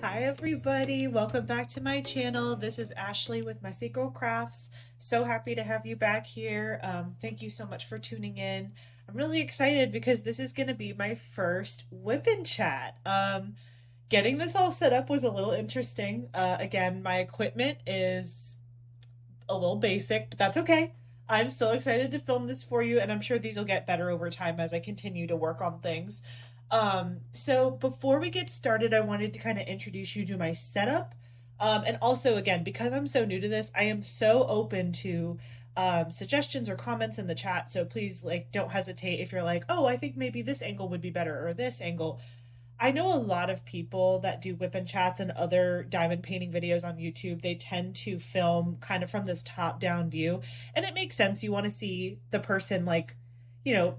Hi everybody, welcome back to my channel. This is Ashley with Messy Girl Crafts. So happy to have you back here. Thank you so much for tuning in. I'm really excited because this is going to be my first whip and chat. Getting this all set up was a little interesting. Again, my equipment is a little basic, but that's okay. I'm still excited to film this for you, and I'm sure these will get better over time as I continue to work on things. So before we get started, I wanted to kind of introduce you to my setup. And also, again, because I'm so new to this, I am so open to suggestions or comments in the chat. So please, like, don't hesitate if you're like, oh, I think maybe this angle would be better or this angle. I know a lot of people that do whip and chats and other diamond painting videos on YouTube. They tend to film kind of from this top down view, and it makes sense. You want to see the person, like,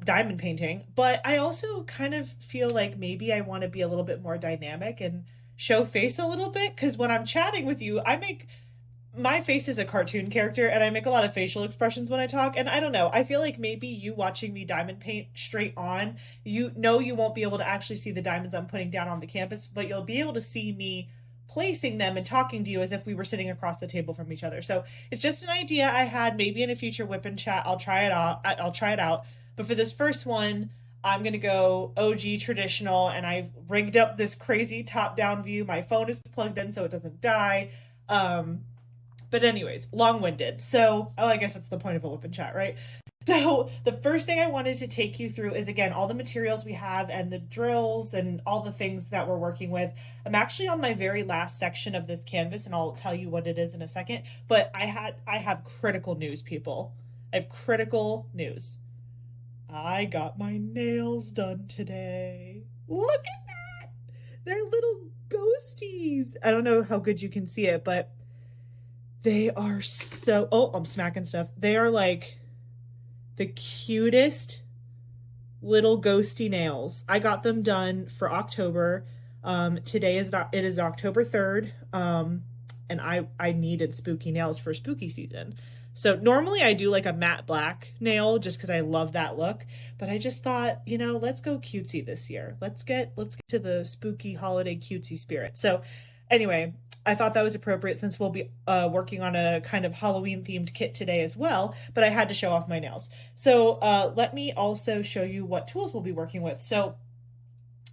diamond painting. But I also kind of feel like maybe I want to be a little bit more dynamic and show face a little bit, because when I'm chatting with you, my face is a cartoon character and I make a lot of facial expressions when I talk. And I don't know, I feel like maybe you watching me diamond paint straight on, you won't be able to actually see the diamonds I'm putting down on the canvas, but you'll be able to see me placing them and talking to you as if we were sitting across the table from each other. So it's just an idea I had. Maybe in a future whip and chat I'll try it out. But for this first one, I'm going to go OG traditional, and I've rigged up this crazy top-down view. My phone is plugged in so it doesn't die. But anyways, long-winded. So, I guess that's the point of a whip and chat, right? So the first thing I wanted to take you through is, again, all the materials we have and the drills and all the things that we're working with. I'm actually on my very last section of this canvas, and I'll tell you what it is in a second. But I have critical news, people. I have critical news. I got my nails done today. Look at that! They're little ghosties. I don't know how good you can see it, but they are so... Oh, I'm smacking stuff. They are like the cutest little ghosty nails. I got them done for October. Today is October 3rd. And I needed spooky nails for spooky season. So normally I do like a matte black nail just because I love that look, but I just thought, let's go cutesy this year. Let's get to the spooky holiday cutesy spirit. So anyway, I thought that was appropriate since we'll be working on a kind of Halloween themed kit today as well, but I had to show off my nails. So let me also show you what tools we'll be working with. So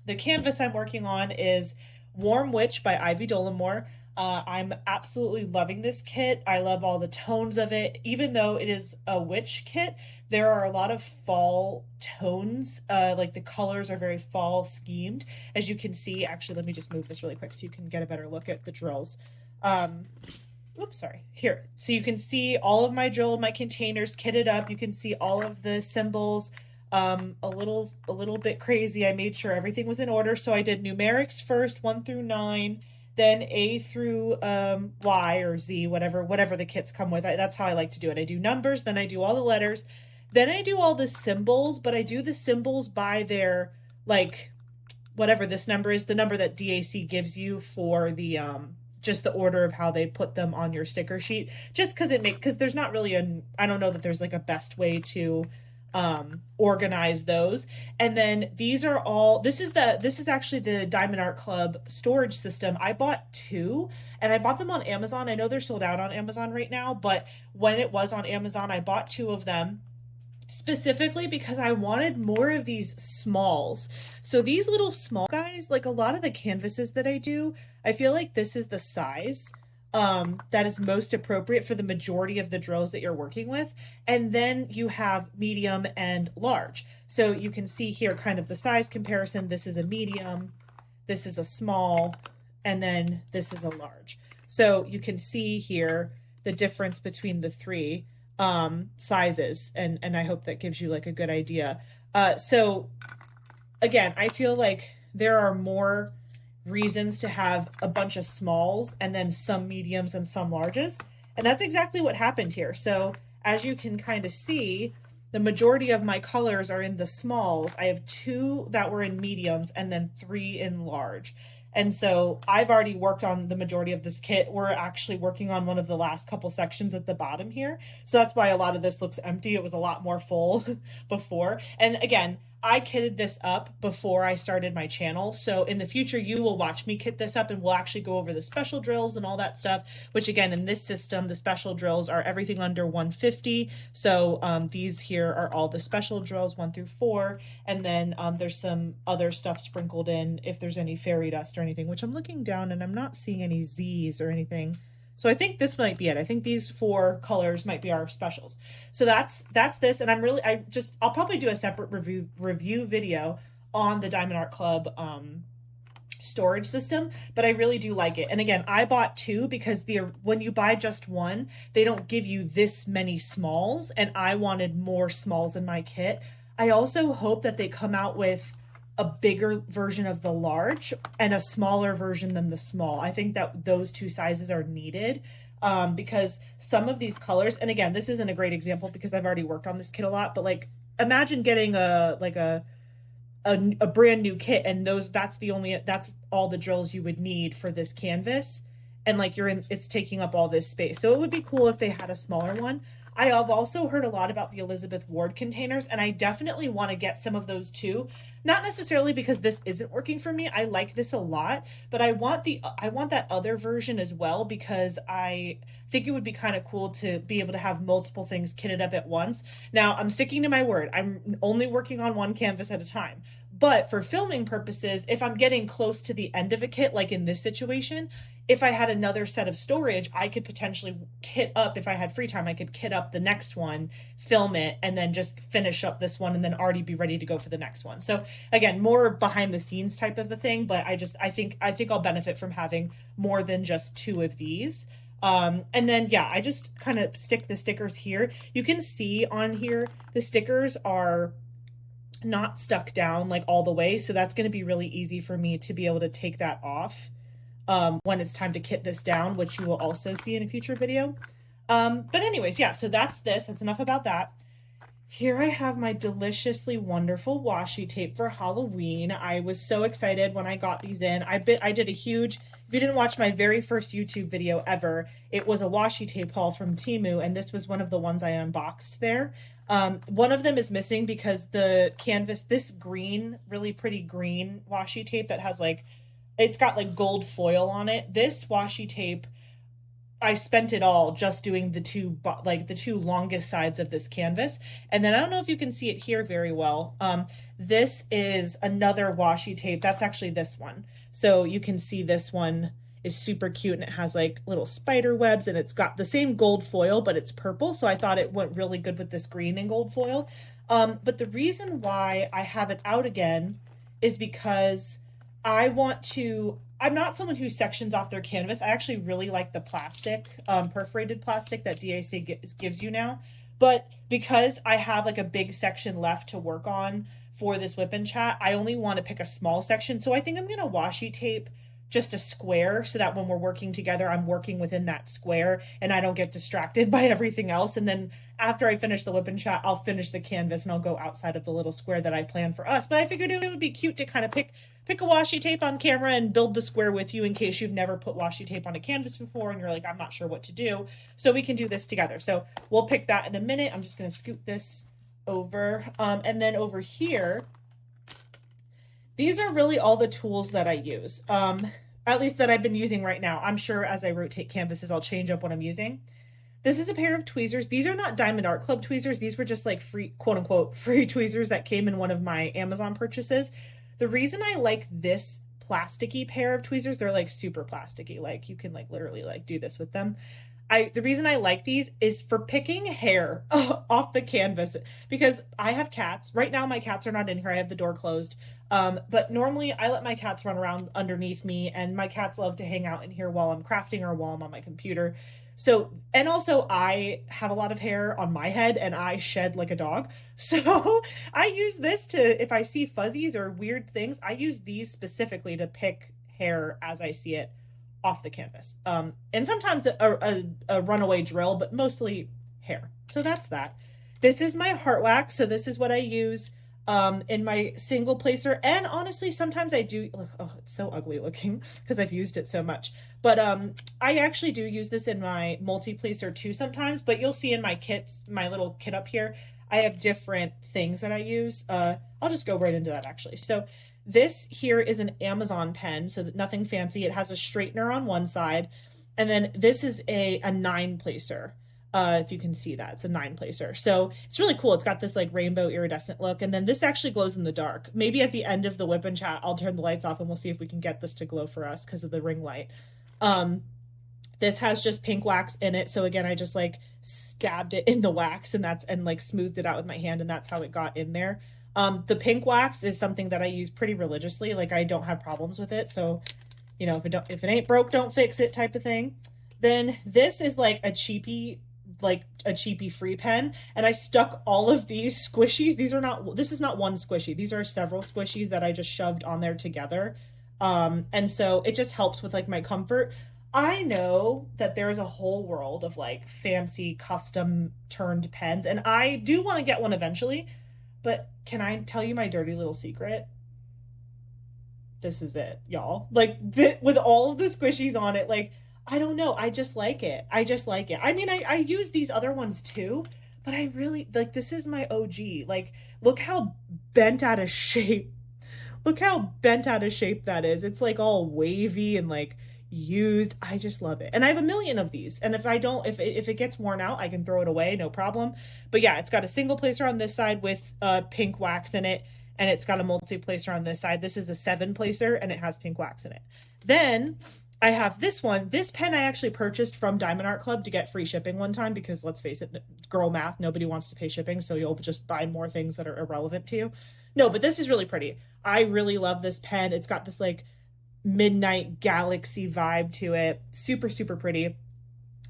the canvas I'm working on is Warm Witch by Dolamore. I'm absolutely loving this kit. I love all the tones of it. Even though it is a witch kit, there are a lot of fall tones. Like the colors are very fall schemed. As you can see, actually, let me just move this really quick so you can get a better look at the drills. Oops, sorry. Here. So you can see all of my drill, my containers kitted up. You can see all of the symbols. A little bit crazy. I made sure everything was in order. So I did numerics first, 1 through 9. Then A through Y or Z, whatever the kits come with. That's how I like to do it. I do numbers, then I do all the letters, then I do all the symbols, but I do the symbols by their, like, whatever this number is, the number that DAC gives you for the, just the order of how they put them on your sticker sheet. Just because there's not really I don't know that there's like a best way to organize those. And then these are all, this is actually the Diamond Art Club storage system. I bought 2, and I bought them on Amazon. I know they're sold out on Amazon right now, but when it was on Amazon, I bought 2 of them specifically because I wanted more of these smalls. So these little small guys, like a lot of the canvases that I do, I feel like this is the size that is most appropriate for the majority of the drills that you're working with. And then you have medium and large. So you can see here kind of the size comparison. This is a medium, this is a small, and then this is a large. So you can see here the difference between the 3 sizes, and I hope that gives you like a good idea. So again, I feel like there are more reasons to have a bunch of smalls and then some mediums and some larges. And that's exactly what happened here. So as you can kind of see, the majority of my colors are in the smalls. I have 2 that were in mediums and then 3 in large. And so I've already worked on the majority of this kit. We're actually working on one of the last couple sections at the bottom here. So that's why a lot of this looks empty. It was a lot more full before. And again, I kitted this up before I started my channel. So in the future, you will watch me kit this up and we'll actually go over the special drills and all that stuff, which again, in this system, the special drills are everything under 150. So these here are all the special drills 1 through 4. And then there's some other stuff sprinkled in if there's any fairy dust or anything, which I'm looking down and I'm not seeing any Z's or anything. So I think this might be it. I think these 4 colors might be our specials. So that's this. And I'll probably do a separate review video on the Diamond Art Club storage system, but I really do like it. And again, I bought 2 because when you buy just 1, they don't give you this many smalls, and I wanted more smalls in my kit. I also hope that they come out with a bigger version of the large and a smaller version than the small. I think that those 2 sizes are needed because some of these colors, and again, this isn't a great example because I've already worked on this kit a lot, but like imagine getting a brand new kit and that's all the drills you would need for this canvas. And like it's taking up all this space. So it would be cool if they had a smaller one. I have also heard a lot about the Elizabeth Ward containers, and I definitely want to get some of those too. Not necessarily because this isn't working for me. I like this a lot, but I want that other version as well because I think it would be kind of cool to be able to have multiple things kitted up at once. Now, I'm sticking to my word. I'm only working on 1 canvas at a time. But for filming purposes, if I'm getting close to the end of a kit, like in this situation, if I had another set of storage, I could potentially kit up, if I had free time, I could kit up the next one, film it, and then just finish up this one and then already be ready to go for the next one. So again, more behind the scenes type of a thing, but I think I'll benefit from having more than just 2 of these. And then, yeah, I just kind of stick the stickers here. You can see on here, the stickers are not stuck down like all the way. So that's going to be really easy for me to be able to take that off when it's time to kit this down, which you will also see in a future video. But anyways, yeah, so that's this. That's enough about that. Here I have my deliciously wonderful washi tape for Halloween. I was so excited when I got these in. I did a huge, if you didn't watch my very first YouTube video ever, it was a washi tape haul from Temu, and this was one of the ones I unboxed there. One of them is missing because the canvas, this green, really pretty green washi tape that has like, it's got like gold foil on it. This washi tape, I spent it all just doing the two longest sides of this canvas. And then I don't know if you can see it here very well. This is another washi tape. That's actually this one. So you can see this one is super cute and it has like little spider webs and it's got the same gold foil, but it's purple. So I thought it went really good with this green and gold foil. But the reason why I have it out again is because I'm not someone who sections off their canvas. I actually really like the plastic, perforated plastic that DAC gives you now. But because I have like a big section left to work on for this whip and chat, I only want to pick a small section. So I think I'm going to washi tape just a square so that when we're working together, I'm working within that square and I don't get distracted by everything else. And then after I finish the whip and chat, I'll finish the canvas and I'll go outside of the little square that I planned for us. But I figured it would be cute to kind of pick a washi tape on camera and build the square with you in case you've never put washi tape on a canvas before and you're like, I'm not sure what to do. So we can do this together. So we'll pick that in a minute. I'm just going to scoot this over. And then over here, these are really all the tools that I use, at least that I've been using right now. I'm sure as I rotate canvases, I'll change up what I'm using. This is a pair of tweezers. These are not Diamond Art Club tweezers. These were just like free, quote unquote, free tweezers that came in one of my Amazon purchases. The reason I like this plasticky pair of tweezers, they're like super plasticky. Like you can like literally like do this with them. The reason I like these is for picking hair off the canvas because I have cats. Right now my cats are not in here. I have the door closed. But normally I let my cats run around underneath me and my cats love to hang out in here while I'm crafting or while I'm on my computer. So, and also I have a lot of hair on my head and I shed like a dog. So I use this to, if I see fuzzies or weird things, I use these specifically to pick hair as I see it off the canvas. And sometimes a runaway drill, but mostly hair. So that's that. This is my heart wax. So this is what I use in my single placer. And honestly, sometimes I do, oh, it's so ugly looking because I've used it so much. But I actually do use this in my multi-placer too sometimes, but you'll see in my kits, my little kit up here, I have different things that I use. I'll just go right into that actually. So this here is an Amazon pen, so that nothing fancy. It has a straightener on one side, and then this is a 9-placer. If you can see that, it's a 9-placer. So it's really cool. It's got this like rainbow iridescent look, and then this actually glows in the dark. Maybe at the end of the Whip and Chat, I'll turn the lights off and we'll see if we can get this to glow for us because of the ring light. This has just pink wax in it. So again, I just like stabbed it in the wax and like smoothed it out with my hand, and that's how it got in there. The pink wax is something that I use pretty religiously. Like I don't have problems with it. So, you know, if it ain't broke, don't fix it type of thing. Then this is like a cheapy free pen. And I stuck all of these squishies. This is not one squishy. These are several squishies that I just shoved on there together. And so it just helps with like my comfort. I know that there's a whole world of like fancy custom turned pens, and I do want to get one eventually. But can I tell you my dirty little secret? This is it, y'all. Like, with all of the squishies on it, like, I don't know. I just like it. I just like it. I mean, I use these other ones too, but I really, like, this is my OG. Like, look how bent out of shape. Look how bent out of shape that is. It's, like, all wavy and, like, used. I just love it. And I have a million of these, and if it gets worn out, I can throw it away, no problem. But yeah, it's got a single placer on this side with pink wax in it, and it's got a multi-placer on this side. This is a 7-placer, and it has pink wax in it. Then I have this one. This pen I actually purchased from Diamond Art Club to get free shipping one time, because let's face it, girl math, nobody wants to pay shipping, so you'll just buy more things that are irrelevant to you. No, but this is really pretty. I really love this pen. It's got this like midnight galaxy vibe to it. Super, super pretty.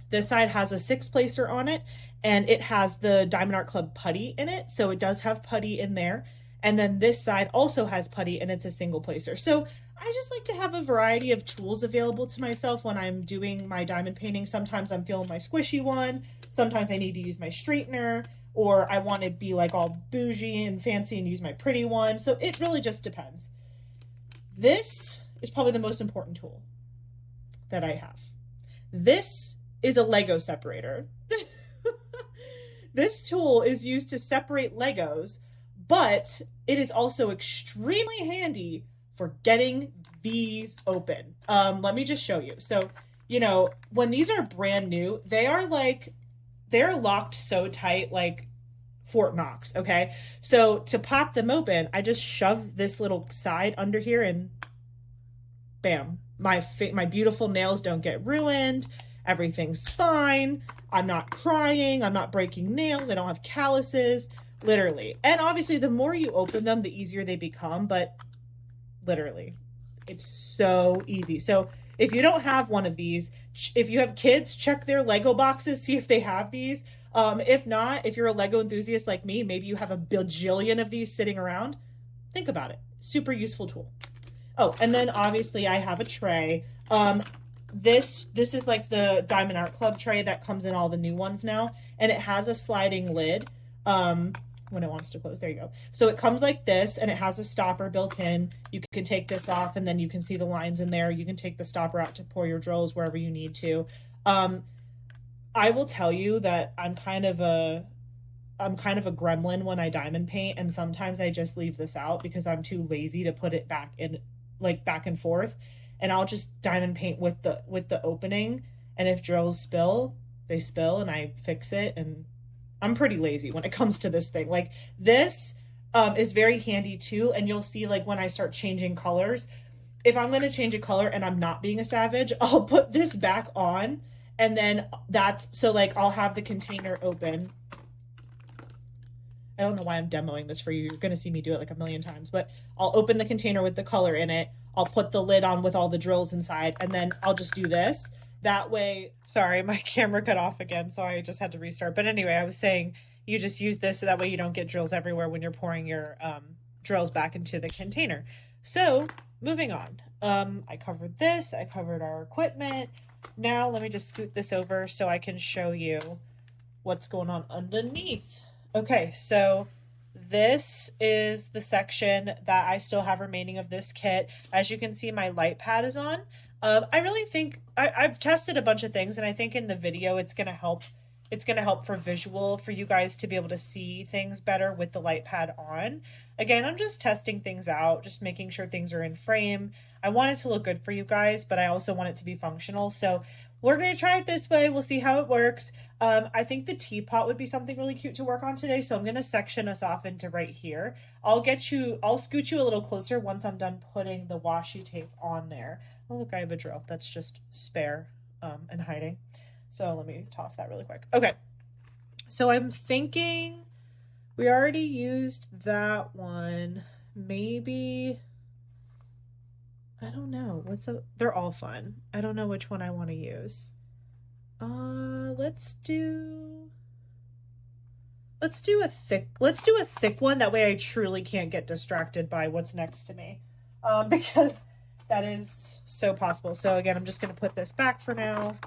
This side has a 6-placer on it, and it has the Diamond Art Club putty in it. So it does have putty in there. And then this side also has putty, and it's a single placer. So I just like to have a variety of tools available to myself when I'm doing my diamond painting. Sometimes I'm feeling my squishy one. Sometimes I need to use my straightener, or I want to be like all bougie and fancy and use my pretty one. So it really just depends. This is probably the most important tool that I have. This is a Lego separator. This tool is used to separate Legos, but it is also extremely handy for getting these open. Let me just show you. So, you know, when these are brand new, they're locked so tight, like Fort Knox, okay? So to pop them open, I just shove this little side under here and bam, my beautiful nails don't get ruined. Everything's fine. I'm not crying. I'm not breaking nails. I don't have calluses, literally. And obviously, the more you open them, the easier they become. But literally, it's so easy. So if you don't have one of these, if you have kids, check their Lego boxes, see if they have these. If not, if you're a Lego enthusiast like me, maybe you have a bajillion of these sitting around. Think about it. Super useful tool. Oh, and then obviously I have a tray. This is like the Diamond Art Club tray that comes in all the new ones now, and it has a sliding lid when it wants to close. There you go. So it comes like this, and it has a stopper built in. You can take this off, and then you can see the lines in there. You can take the stopper out to pour your drills wherever you need to. I will tell you that I'm kind of a gremlin when I diamond paint, and sometimes I just leave this out because I'm too lazy to put it back in, like back and forth, and I'll just diamond paint with the opening, and if drills spill, they spill, and I fix it. And I'm pretty lazy when it comes to this thing. Like this is very handy too, and you'll see like when I start changing colors, if I'm going to change a color and I'm not being a savage, I'll put this back on, and then so like I'll have the container open. I don't know why I'm demoing this for you. You're going to see me do it like a million times, but I'll open the container with the color in it. I'll put the lid on with all the drills inside, and then I'll just do this. That way, sorry, my camera cut off again, so I just had to restart. But anyway, I was saying you just use this so that way you don't get drills everywhere when you're pouring your drills back into the container. So moving on. I covered this. I covered our equipment. Now let me just scoot this over so I can show you what's going on underneath. Okay, so this is the section that I still have remaining of this kit. As you can see, my light pad is on. I really think I've tested a bunch of things, and I think in the video it's going to help it's going to help for visual for you guys to be able to see things better with the light pad on. Again, I'm just testing things out, just making sure things are in frame. I want it to look good for you guys, but I also want it to be functional. So we're going to try it this way. We'll see how it works. I think the teapot would be something really cute to work on today. So I'm going to section us off into right here. I'll scoot you a little closer once I'm done putting the washi tape on there. Oh, look, I have a drill. That's just spare and hiding. So let me toss that really quick. Okay. So I'm thinking we already used that one. Maybe, I don't know. They're all fun. I don't know which one I want to use. Let's do a thick one. That way I truly can't get distracted by what's next to me. Because that is so possible. So again, I'm just going to put this back for now.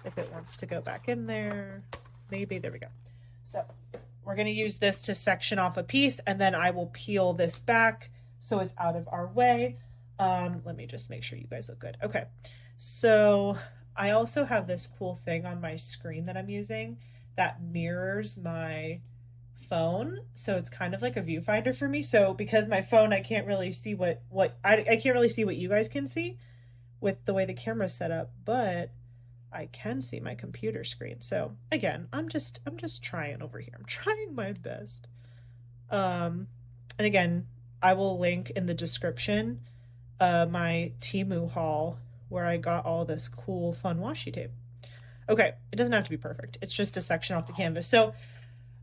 If it wants to go back in there, maybe. There we go. So we're going to use this to section off a piece, and then I will peel this back so it's out of our way. Let me just make sure you guys look good. Okay. So I also have this cool thing on my screen that I'm using that mirrors my phone. So it's kind of like a viewfinder for me. So because my phone, I can't really see I can't really see what you guys can see with the way the camera's set up, but I can see my computer screen. So again, I'm just trying over here. I'm trying my best. And again, I will link in the description my Temu haul where I got all this cool fun washi tape. Okay, it doesn't have to be perfect. It's just a section off the canvas. So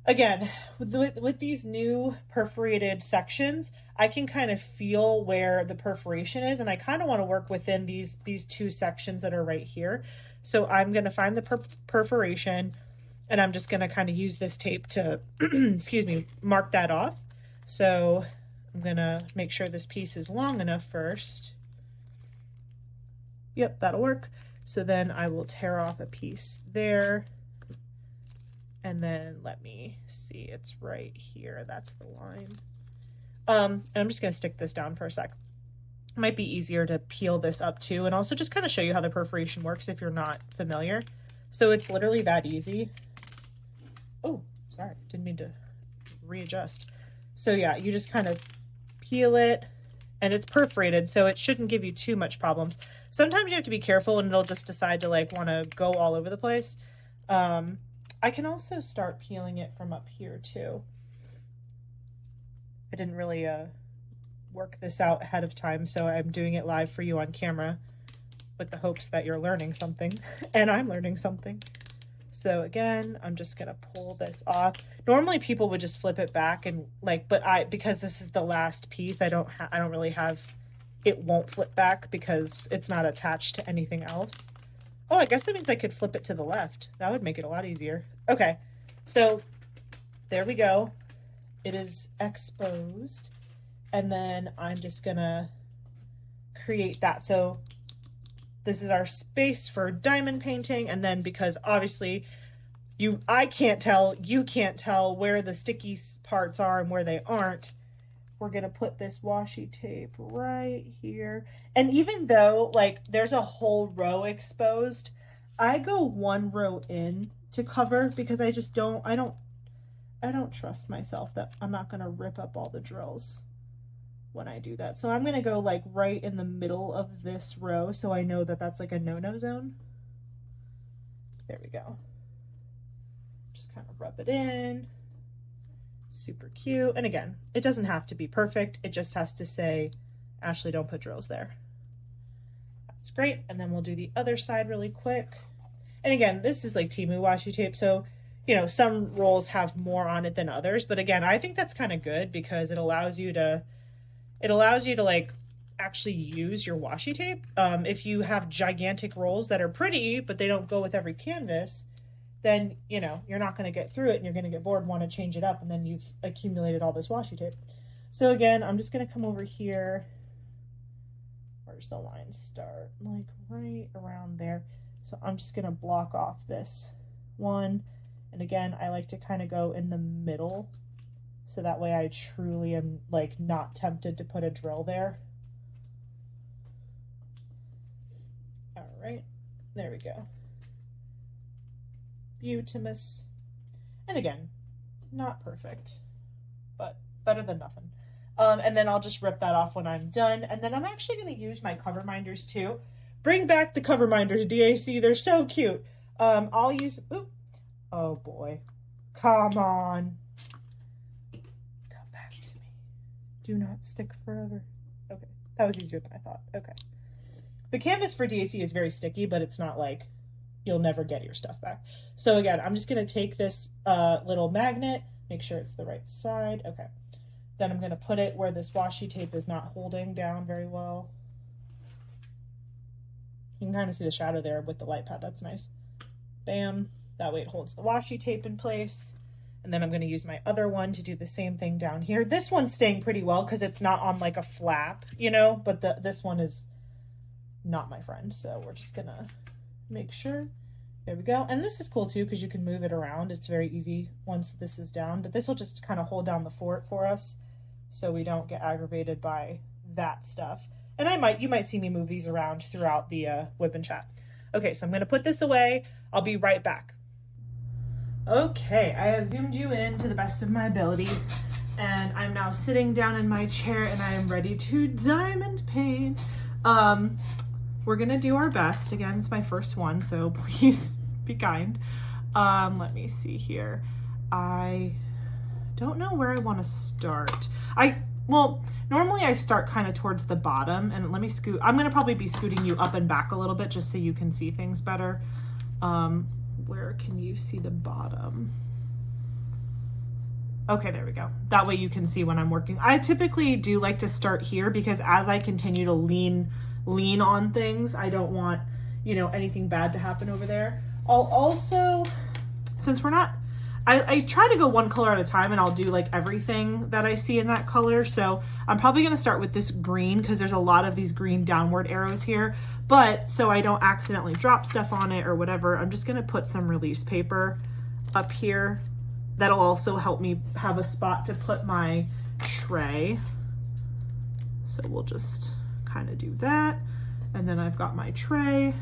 again, with these new perforated sections, I can kind of feel where the perforation is, and I kind of want to work within these two sections that are right here. So I'm going to find the perforation, and I'm just going to kind of use this tape to, excuse me, mark that off. So I'm going to make sure this piece is long enough first. Yep, that'll work. So then I will tear off a piece there. And then let me see, it's right here. That's the line. And I'm just going to stick this down for a sec. It might be easier to peel this up too, and also just kind of show you how the perforation works if you're not familiar. So it's literally that easy. Oh, sorry, didn't mean to readjust. So yeah, you just kind of peel it, and it's perforated, so it shouldn't give you too much problems. Sometimes you have to be careful and it'll just decide to like want to go all over the place. I can also start peeling it from up here too. I didn't really work this out ahead of time, so I'm doing it live for you on camera with the hopes that you're learning something and I'm learning something. So again, I'm just gonna pull this off. Normally people would just flip it back and like, but because this is the last piece, I don't really have, it won't flip back because it's not attached to anything else. Oh, I guess that means I could flip it to the left. That would make it a lot easier. Okay, so there we go. It is exposed. And then I'm just gonna create that. So this is our space for diamond painting. And then because obviously I can't tell, you can't tell where the sticky parts are and where they aren't, we're gonna put this washi tape right here. And even though like there's a whole row exposed, I go one row in to cover because I just I don't trust myself that I'm not gonna rip up all the drills when I do that. So I'm gonna go like right in the middle of this row so I know that that's like a no-no zone. There we go. Just kind of rub it in. Super cute. And again, it doesn't have to be perfect. It just has to say, Ashley, don't put drills there. That's great. And then we'll do the other side really quick. And again, this is like Temu washi tape. So, you know, some rolls have more on it than others. But again, I think that's kind of good because it allows you to like actually use your washi tape. If you have gigantic rolls that are pretty, but they don't go with every canvas, then, you know, you're not going to get through it and you're going to get bored and want to change it up, and then you've accumulated all this washi tape. So again, I'm just going to come over here. Where's the line start? Like right around there. So I'm just going to block off this one. And again, I like to kind of go in the middle so that way I truly am like not tempted to put a drill there. All right, there we go. Butamus. And again, not perfect, but better than nothing. And then I'll just rip that off when I'm done. And then I'm actually going to use my cover minders too. Bring back the cover minders, DAC. They're so cute. I'll use, oop, oh boy, come on. Come back to me. Do not stick forever. Okay, that was easier than I thought. Okay. The canvas for DAC is very sticky, but it's not like you'll never get your stuff back. So again, I'm just going to take this little magnet, make sure it's the right side. Okay. Then I'm going to put it where this washi tape is not holding down very well. You can kind of see the shadow there with the light pad. That's nice. Bam. That way it holds the washi tape in place. And then I'm going to use my other one to do the same thing down here. This one's staying pretty well because it's not on like a flap, you know, but this one is not my friend. So we're just going to make sure. There we go. And this is cool too because you can move it around. It's very easy once this is down, but this will just kind of hold down the fort for us so we don't get aggravated by that stuff. And you might see me move these around throughout the WIP and chat. Okay, so I'm going to put this away. I'll be right back. Okay, I have zoomed you in to the best of my ability, and I'm now sitting down in my chair and I am ready to diamond paint. We're going to do our best. Again, it's my first one, so please be kind. Let me see here. I don't know where I want to start. Well, normally I start kind of towards the bottom, and let me scoot. I'm going to probably be scooting you up and back a little bit just so you can see things better. Where can you see the bottom? Okay, there we go. That way you can see when I'm working. I typically do like to start here because as I continue to lean on things, I don't want, you know, anything bad to happen over there. I'll also, since we're not, I try to go one color at a time, and I'll do like everything that I see in that color. So I'm probably going to start with this green because there's a lot of these green downward arrows here. But so I don't accidentally drop stuff on it or whatever, I'm just going to put some release paper up here. That'll also help me have a spot to put my tray. So we'll just kind of do that. And then I've got my tray,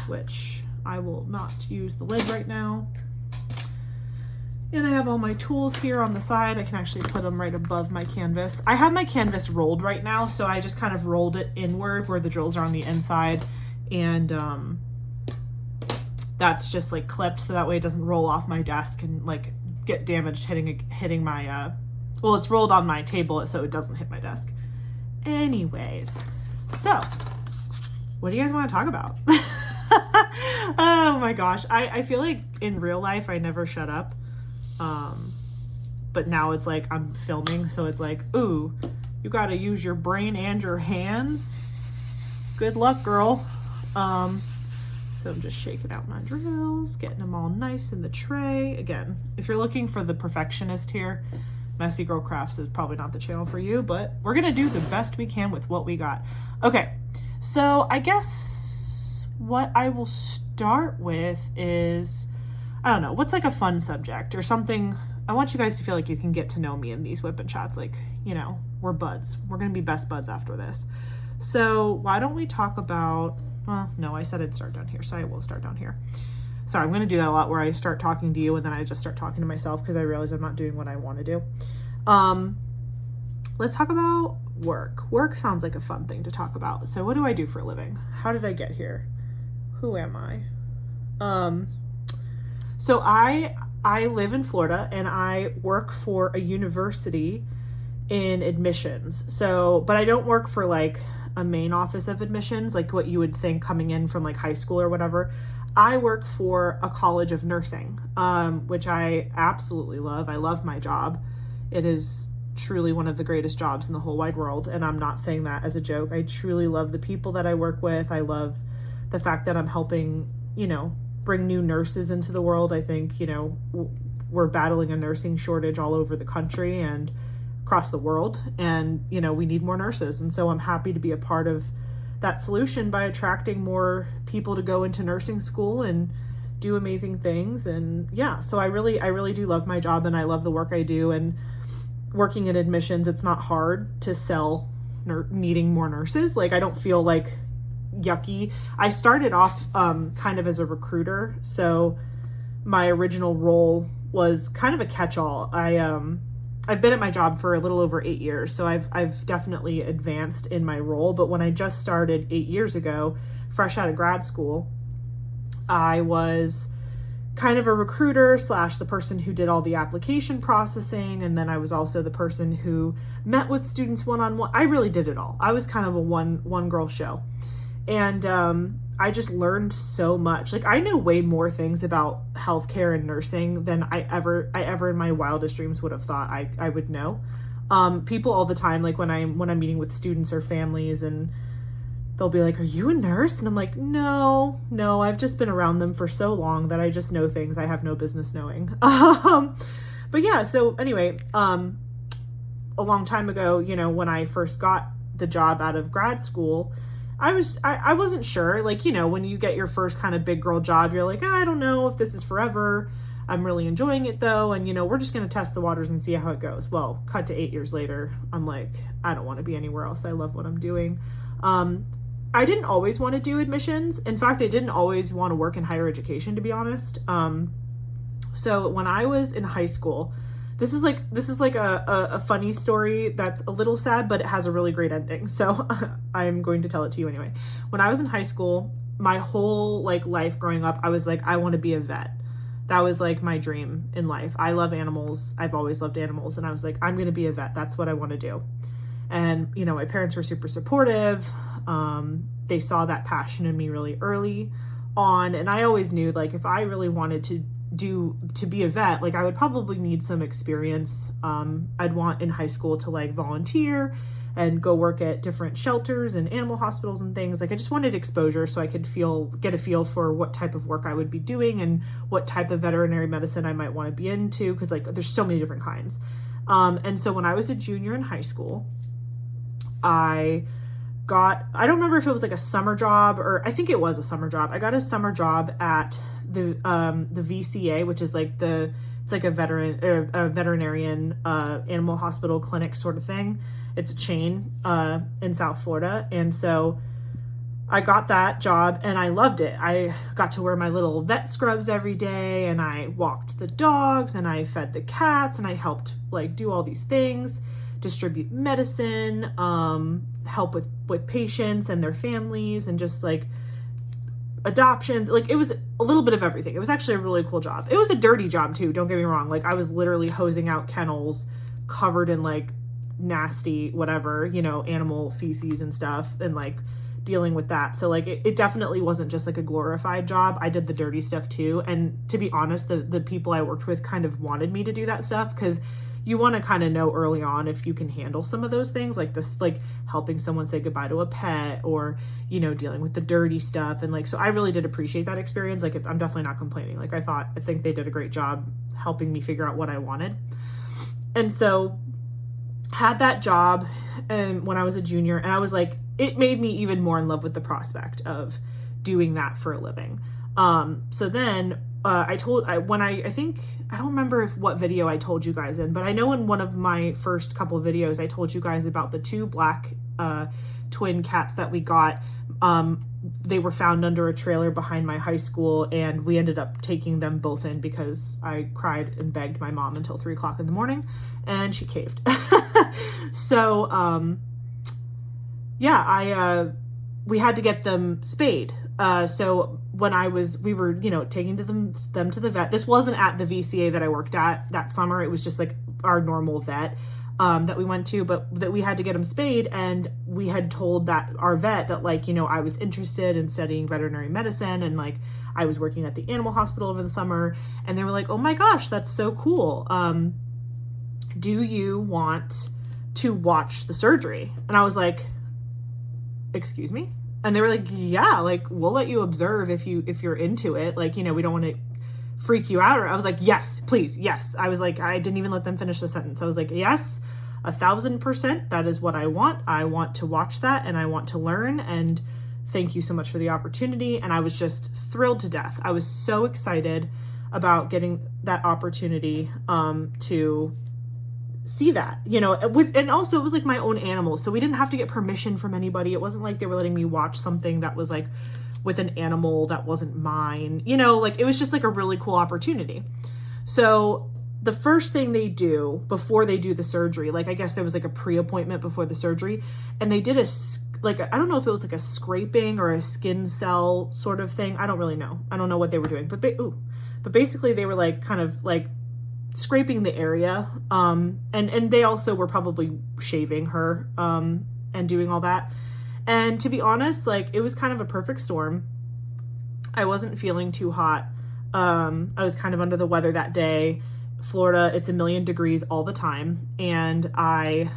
which I will not use the lid right now. And I have all my tools here on the side. I can actually put them right above my canvas. I have my canvas rolled right now, so I just kind of rolled it inward where the drills are on the inside. And that's just like clipped so that way it doesn't roll off my desk and like get damaged hitting my, well, it's rolled on my table so it doesn't hit my desk. Anyways, so what do you guys want to talk about? Oh my gosh. I feel like in real life, I never shut up. But now it's like I'm filming, so it's like, ooh, you got to use your brain and your hands. Good luck, girl. So I'm just shaking out my drills, getting them all nice in the tray. Again, if you're looking for the perfectionist here, Messy Girl Crafts is probably not the channel for you, but we're going to do the best we can with what we got. Okay, so I guess what I will start with is, I don't know, what's like a fun subject or something. I want you guys to feel like you can get to know me in these WIP and chats. Like, you know, we're buds. We're going to be best buds after this. So why don't we talk about, well, no, I said I'd start down here, so I will start down here. Sorry, I'm going to do that a lot where I start talking to you and then I just start talking to myself because I realize I'm not doing what I want to do. Let's talk about work. Work sounds like a fun thing to talk about. So what do I do for a living? How did I get here? Who am I? So I live in Florida and I work for a university in admissions. So, but I don't work for like a main office of admissions, like what you would think coming in from like high school or whatever. I work for a college of nursing, which I absolutely love. I love my job. It is truly one of the greatest jobs in the whole wide world. And I'm not saying that as a joke. I truly love the people that I work with. I love the fact that I'm helping, you know, bring new nurses into the world. I think, you know, we're battling a nursing shortage all over the country and across the world. And, you know, we need more nurses. And so I'm happy to be a part of that solution by attracting more people to go into nursing school and do amazing things. And yeah, so I really do love my job and I love the work I do. And working in admissions, it's not hard to sell needing more nurses. Like, I don't feel like yucky. I started off kind of as a recruiter. So my original role was kind of a catch-all. I've been at my job for a little over 8 years, so I've definitely advanced in my role. But when I just started 8 years ago, fresh out of grad school, I was kind of a recruiter slash the person who did all the application processing. And then I was also the person who met with students one-on-one. I really did it all. I was kind of a one girl show. And I just learned so much. Like, I know way more things about healthcare and nursing than I ever in my wildest dreams would have thought I would know. People all the time, like when I'm meeting with students or families, and they'll be like, "Are you a nurse?" And I'm like, no, I've just been around them for so long that I just know things I have no business knowing. But yeah, so anyway, a long time ago, you know, when I first got the job out of grad school, I wasn't sure. Like, you know, when you get your first kind of big girl job, you're like, I don't know if this is forever. I'm really enjoying it though. And, you know, we're just going to test the waters and see how it goes. Well, cut to 8 years later, I'm like, I don't want to be anywhere else. I love what I'm doing. I didn't always want to do admissions. In fact, I didn't always want to work in higher education, to be honest. So when I was in high school, this is like a funny story that's a little sad, but it has a really great ending. So I'm going to tell it to you anyway. When I was in high school, my whole like life growing up, I was like, I want to be a vet. That was like my dream in life. I love animals. I've always loved animals. And I was like, I'm going to be a vet. That's what I want to do. And, you know, my parents were super supportive. They saw that passion in me really early on. And I always knew, like, if I really wanted to be a vet, like, I would probably need some experience. I'd want in high school to like volunteer and go work at different shelters and animal hospitals and things. Like, I just wanted exposure so I could get a feel for what type of work I would be doing and what type of veterinary medicine I might want to be into. Cause like, there's so many different kinds. And so when I was a junior in high school, I don't remember if it was like a summer job, or I think it was a summer job. I got a summer job at the VCA, which is like it's like a veterinarian animal hospital clinic sort of thing. It's a chain in South Florida. And so I got that job and I loved it. I got to wear my little vet scrubs every day, and I walked the dogs and I fed the cats and I helped like do all these things, distribute medicine, help with patients and their families, and just like adoptions. Like, it was a little bit of everything. It was actually a really cool job. It was a dirty job too, don't get me wrong. Like, I was literally hosing out kennels covered in like nasty whatever, you know, animal feces and stuff, and like dealing with that. So like it definitely wasn't just like a glorified job. I did the dirty stuff too. And to be honest, the people I worked with kind of wanted me to do that stuff, because you want to kind of know early on if you can handle some of those things, like this, like helping someone say goodbye to a pet, or, you know, dealing with the dirty stuff. And like, so I really did appreciate that experience. Like, I'm definitely not complaining. Like, I think they did a great job helping me figure out what I wanted. And so had that job when I was a junior, and I was like, it made me even more in love with the prospect of doing that for a living. So then I think, I don't remember what video I told you guys in, but I know in one of my first couple of videos, I told you guys about the two black twin cats that we got. They were found under a trailer behind my high school, and we ended up taking them both in because I cried and begged my mom until 3:00 in the morning, and she caved. So, we had to get them spayed. So when we were, you know, taking them to the vet, this wasn't at the VCA that I worked at that summer. It was just like our normal vet, that we went to, but that we had to get them spayed. And we had told our vet that, like, you know, I was interested in studying veterinary medicine, and like, I was working at the animal hospital over the summer, and they were like, oh my gosh, that's so cool. Do you want to watch the surgery? And I was like, excuse me? And they were like, yeah, like, we'll let you observe if you're into it. Like, you know, we don't want to freak you out. Or I was like, yes, please. Yes. I was like, I didn't even let them finish the sentence. I was like, yes, 1,000%. That is what I want. I want to watch that, and I want to learn. And thank you so much for the opportunity. And I was just thrilled to death. I was so excited about getting that opportunity, to see that, you know, and also it was like my own animals, so we didn't have to get permission from anybody. It wasn't like they were letting me watch something that was like with an animal that wasn't mine. You know, like it was just like a really cool opportunity. So the first thing they do before they do the surgery, like I guess there was like a pre-appointment before the surgery, and they did I don't know if it was like a scraping or a skin cell sort of thing. I don't really know. I don't know what they were doing, but basically they were like kind of like scraping the area. And they also were probably shaving her, and doing all that. And to be honest, like it was kind of a perfect storm. I wasn't feeling too hot. I was kind of under the weather that day. Florida, it's 1,000,000 degrees all the time. And I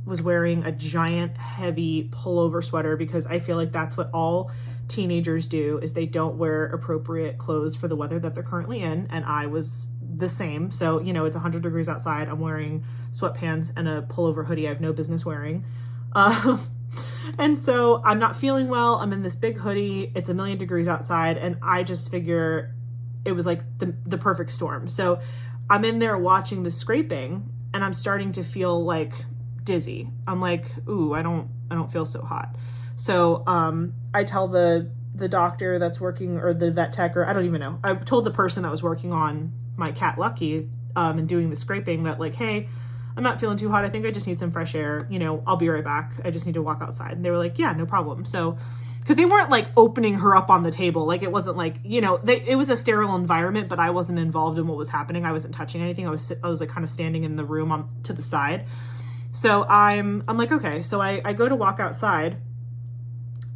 was wearing a giant heavy pullover sweater because I feel like that's what all teenagers do, is they don't wear appropriate clothes for the weather that they're currently in. And I was the same. So, you know, it's 100 degrees outside. I'm wearing sweatpants and a pullover hoodie I have no business wearing. And so I'm not feeling well. I'm in this big hoodie. It's 1,000,000 degrees outside. And I just figure it was like the perfect storm. So I'm in there watching the scraping, and I'm starting to feel like dizzy. I'm like, ooh, I don't feel so hot. So I tell the doctor that's working, or the vet tech, or I don't even know. I told the person that was working on my cat Lucky, and doing the scraping, that like, hey, I'm not feeling too hot. I think I just need some fresh air. You know, I'll be right back. I just need to walk outside. And they were like, yeah, no problem. So, because they weren't like opening her up on the table. Like it wasn't like, you know, it was a sterile environment, but I wasn't involved in what was happening. I wasn't touching anything. I was like kind of standing in the room to the side. So I'm like, okay. So I go to walk outside,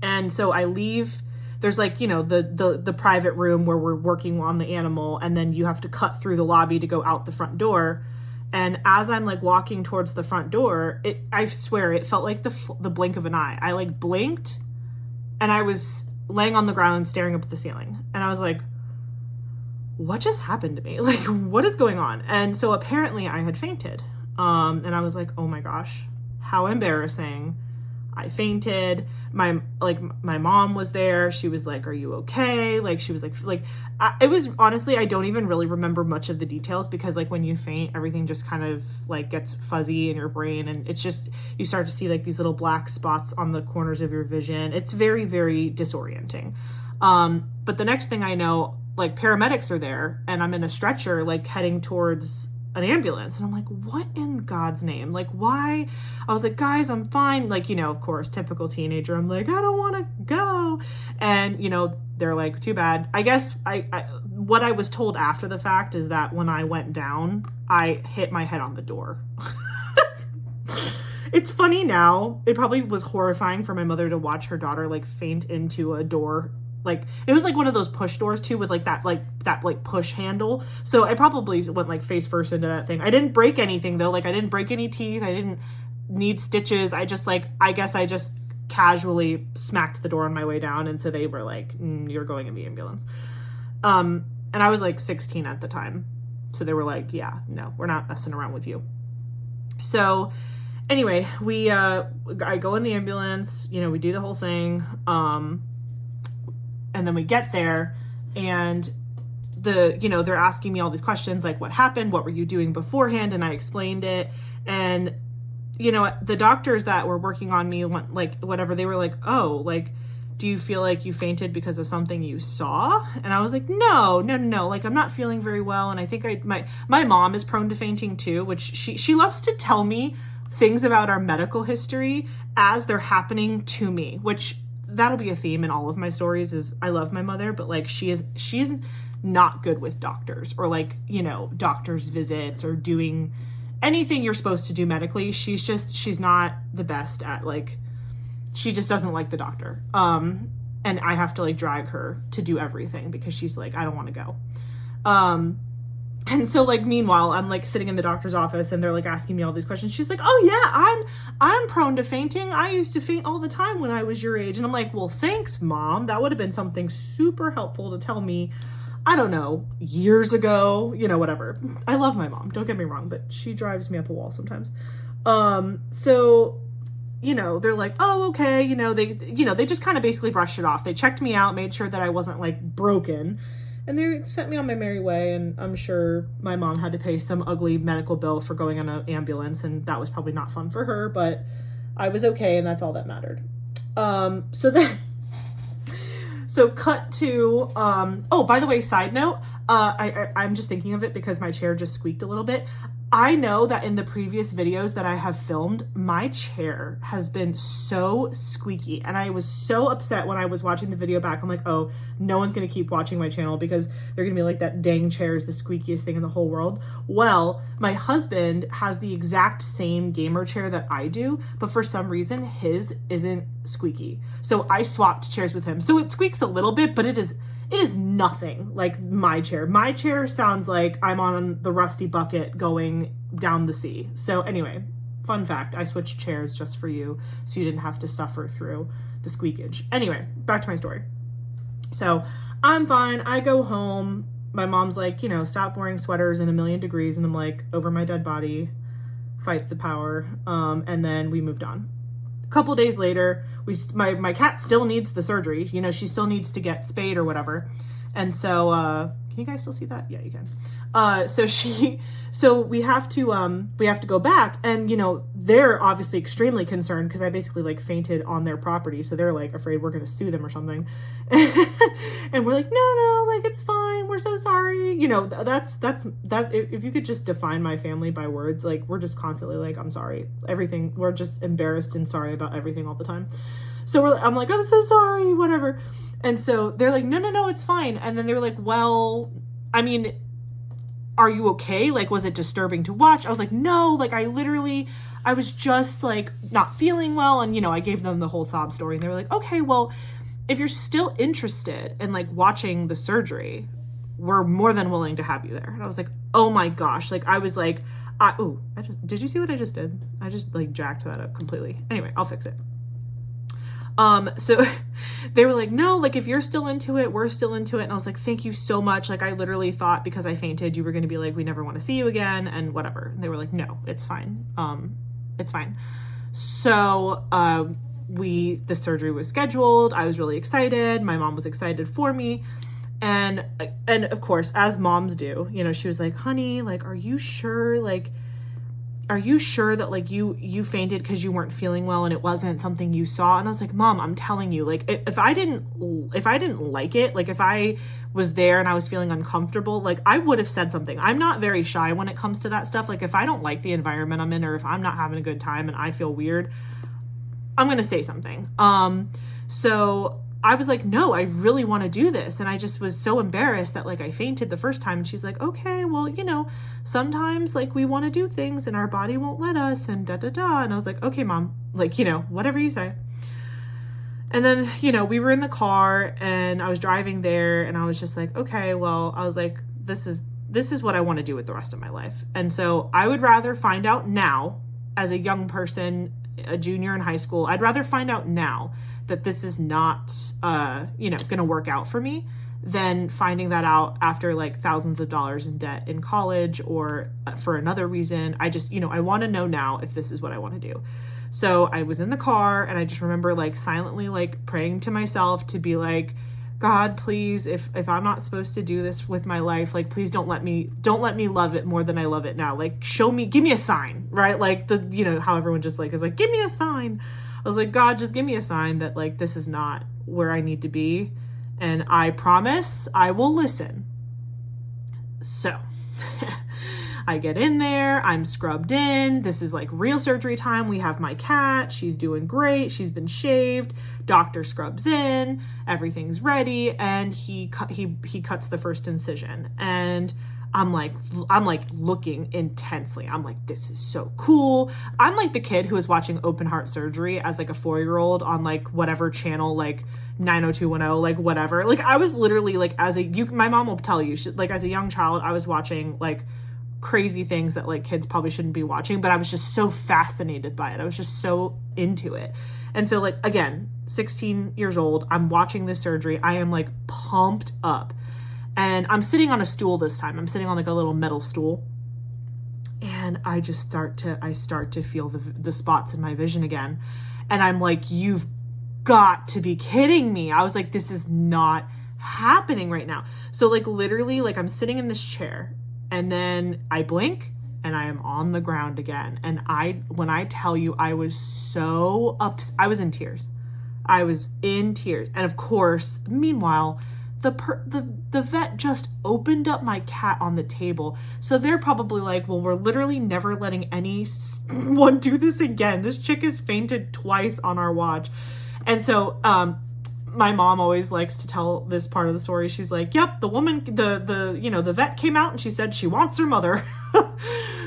and so I leave. There's like, you know, the private room where we're working on the animal, and then you have to cut through the lobby to go out the front door. And as I'm like walking towards the front door, I swear it felt like the blink of an eye. I like blinked, and I was laying on the ground staring up at the ceiling. And I was like, what just happened to me? Like, what is going on? And so apparently I had fainted. And I was like, oh my gosh, how embarrassing. I fainted. My mom was there. She was like, are you okay? Like, she was like, it was honestly, I don't even really remember much of the details, because like when you faint, everything just kind of like gets fuzzy in your brain. And it's just, you start to see like these little black spots on the corners of your vision. It's very, very disorienting. But the next thing I know, like paramedics are there, and I'm in a stretcher, like heading towards an ambulance. And I'm like, what in God's name? Like, why? I was like, guys, I'm fine. Like, you know, of course, typical teenager. I'm like, I don't want to go. And, you know, they're like, too bad. I guess what I was told after the fact is that when I went down, I hit my head on the door. It's funny now. It probably was horrifying for my mother to watch her daughter like faint into a door. Like it was like one of those push doors too, with like that push handle. So I probably went like face first into that thing. I didn't break anything though. Like I didn't break any teeth. I didn't need stitches. I guess I just casually smacked the door on my way down. And so they were like, you're going in the ambulance. And I was like 16 at the time. So they were like, yeah, no, we're not messing around with you. So anyway, I go in the ambulance, you know, we do the whole thing. And then we get there, and they're asking me all these questions, like what happened, what were you doing beforehand? And I explained it. And, you know, the doctors that were working on me, like whatever, they were like, oh, like, do you feel like you fainted because of something you saw? And I was like, no, like I'm not feeling very well. And I think my mom is prone to fainting too, which she loves to tell me things about our medical history as they're happening to me, which that'll be a theme in all of my stories. Is I love my mother, but like she's not good with doctors, or like, you know, doctor's visits, or doing anything you're supposed to do medically. She's not the best at, like, she just doesn't like the doctor. And I have to like drag her to do everything because she's like, I don't want to go. And so like, meanwhile, I'm like sitting in the doctor's office, and they're like asking me all these questions. She's like, oh yeah, I'm prone to fainting. I used to faint all the time when I was your age. And I'm like, well, thanks, Mom. That would have been something super helpful to tell me, I don't know, years ago, you know, whatever. I love my mom, don't get me wrong, but she drives me up a wall sometimes. So, you know, they're like, oh, okay. They just kind of basically brushed it off. They checked me out, made sure that I wasn't like broken. And they sent me on my merry way, and I'm sure my mom had to pay some ugly medical bill for going on an ambulance, and that was probably not fun for her, but I was okay, and that's all that mattered. So So cut to, oh, by the way, side note, I'm just thinking of it because my chair just squeaked a little bit. I know that in the previous videos that I have filmed, my chair has been so squeaky, and I was so upset when I was watching the video back. I'm like, oh, no one's gonna keep watching my channel because they're gonna be like, that dang chair is the squeakiest thing in the whole world. Well, my husband has the exact same gamer chair that I do, but for some reason his isn't squeaky. So I swapped chairs with him. So it squeaks a little bit, but it is nothing like my chair. My chair sounds like I'm on the Rusty Bucket going down the sea. So anyway, fun fact, I switched chairs just for you so you didn't have to suffer through the squeakage. Anyway, back to my story. So I'm fine. I go home. My mom's like, stop wearing sweaters in a million degrees. And I'm like, over my dead body, fight the power. And then we moved on. Couple days later, my cat still needs the surgery. She still needs to get spayed or whatever. And so, can you guys still see that? Yeah, you can. So we have to go back, and they're obviously extremely concerned because I basically like fainted on their property. So they're like afraid we're going to sue them or something. And we're like, no, like it's fine. We're so sorry. That's that. If you could just define my family by words, like we're just constantly like, I'm sorry, everything. We're just embarrassed and sorry about everything all the time. So I'm like, I'm so sorry, whatever. And so they're like, no, it's fine. And then they were like, well, I mean, are you okay? Like, was it disturbing to watch? I was like, no, like I was just like not feeling well. And, I gave them the whole sob story, and they were like, okay, well, if you're still interested in like watching the surgery, we're more than willing to have you there. And I was like, oh my gosh. Like, I was like, did you see what I just did? I just like jacked that up completely. Anyway, I'll fix it. So they were like, no, like if you're still into it, we're still into it. And I was like, thank you so much. Like, I literally thought because I fainted, you were going to be like, we never want to see you again and whatever. And they were like, no, it's fine. It's fine. So, the surgery was scheduled. I was really excited. My mom was excited for me. And of course, as moms do, she was like, honey, like, are you sure? Like, are you sure that like you fainted because you weren't feeling well and it wasn't something you saw? And I was like, Mom, I'm telling you, like, if I didn't like it, like if I was there and I was feeling uncomfortable, like I would have said something. I'm not very shy when it comes to that stuff. Like if I don't like the environment I'm in, or if I'm not having a good time and I feel weird, I'm going to say something. So I was like, no, I really want to do this. And I just was so embarrassed that like I fainted the first time. And she's like, okay, well, sometimes like we want to do things and our body won't let us and da, da, da. And I was like, okay, Mom, like, whatever you say. And then, we were in the car and I was driving there and I was just like, okay, well, I was like, this is what I want to do with the rest of my life. And so I would rather find out now as a young person, a junior in high school, I'd rather find out now that this is not, going to work out for me than finding that out after like thousands of dollars in debt in college or for another reason. I just, I want to know now if this is what I want to do. So I was in the car and I just remember like silently like praying to myself to be like, God, please, if I'm not supposed to do this with my life, like, please don't let me love it more than I love it now. Like, give me a sign, right? Like how everyone just like is like, give me a sign. I was like, God, just give me a sign that like, this is not where I need to be. And I promise I will listen. So I get in there, I'm scrubbed in. This is like real surgery time. We have my cat. She's doing great. She's been shaved. Doctor scrubs in, everything's ready. And he cuts the first incision. And I'm like looking intensely. I'm like, this is so cool. I'm like the kid who was watching open heart surgery as like a 4-year-old on like whatever channel, like 90210, like whatever. Like I was literally like, my mom will tell you, like as a young child, I was watching like crazy things that like kids probably shouldn't be watching, but I was just so fascinated by it. I was just so into it. And so like, again, 16 years old, I'm watching this surgery. I am like pumped up. And I'm sitting on a stool this time. I'm sitting on like a little metal stool. And I just start to feel the spots in my vision again. And I'm like, you've got to be kidding me. I was like, this is not happening right now. So like literally, like I'm sitting in this chair and then I blink and I am on the ground again. And when I tell you, I was so upset, I was in tears. I was in tears. And of course, meanwhile, the vet just opened up my cat on the table. So they're probably like, well, we're literally never letting anyone do this again. This chick has fainted twice on our watch. And so my mom always likes to tell this part of the story. She's like, yep, the woman, the vet came out and she said she wants her mother.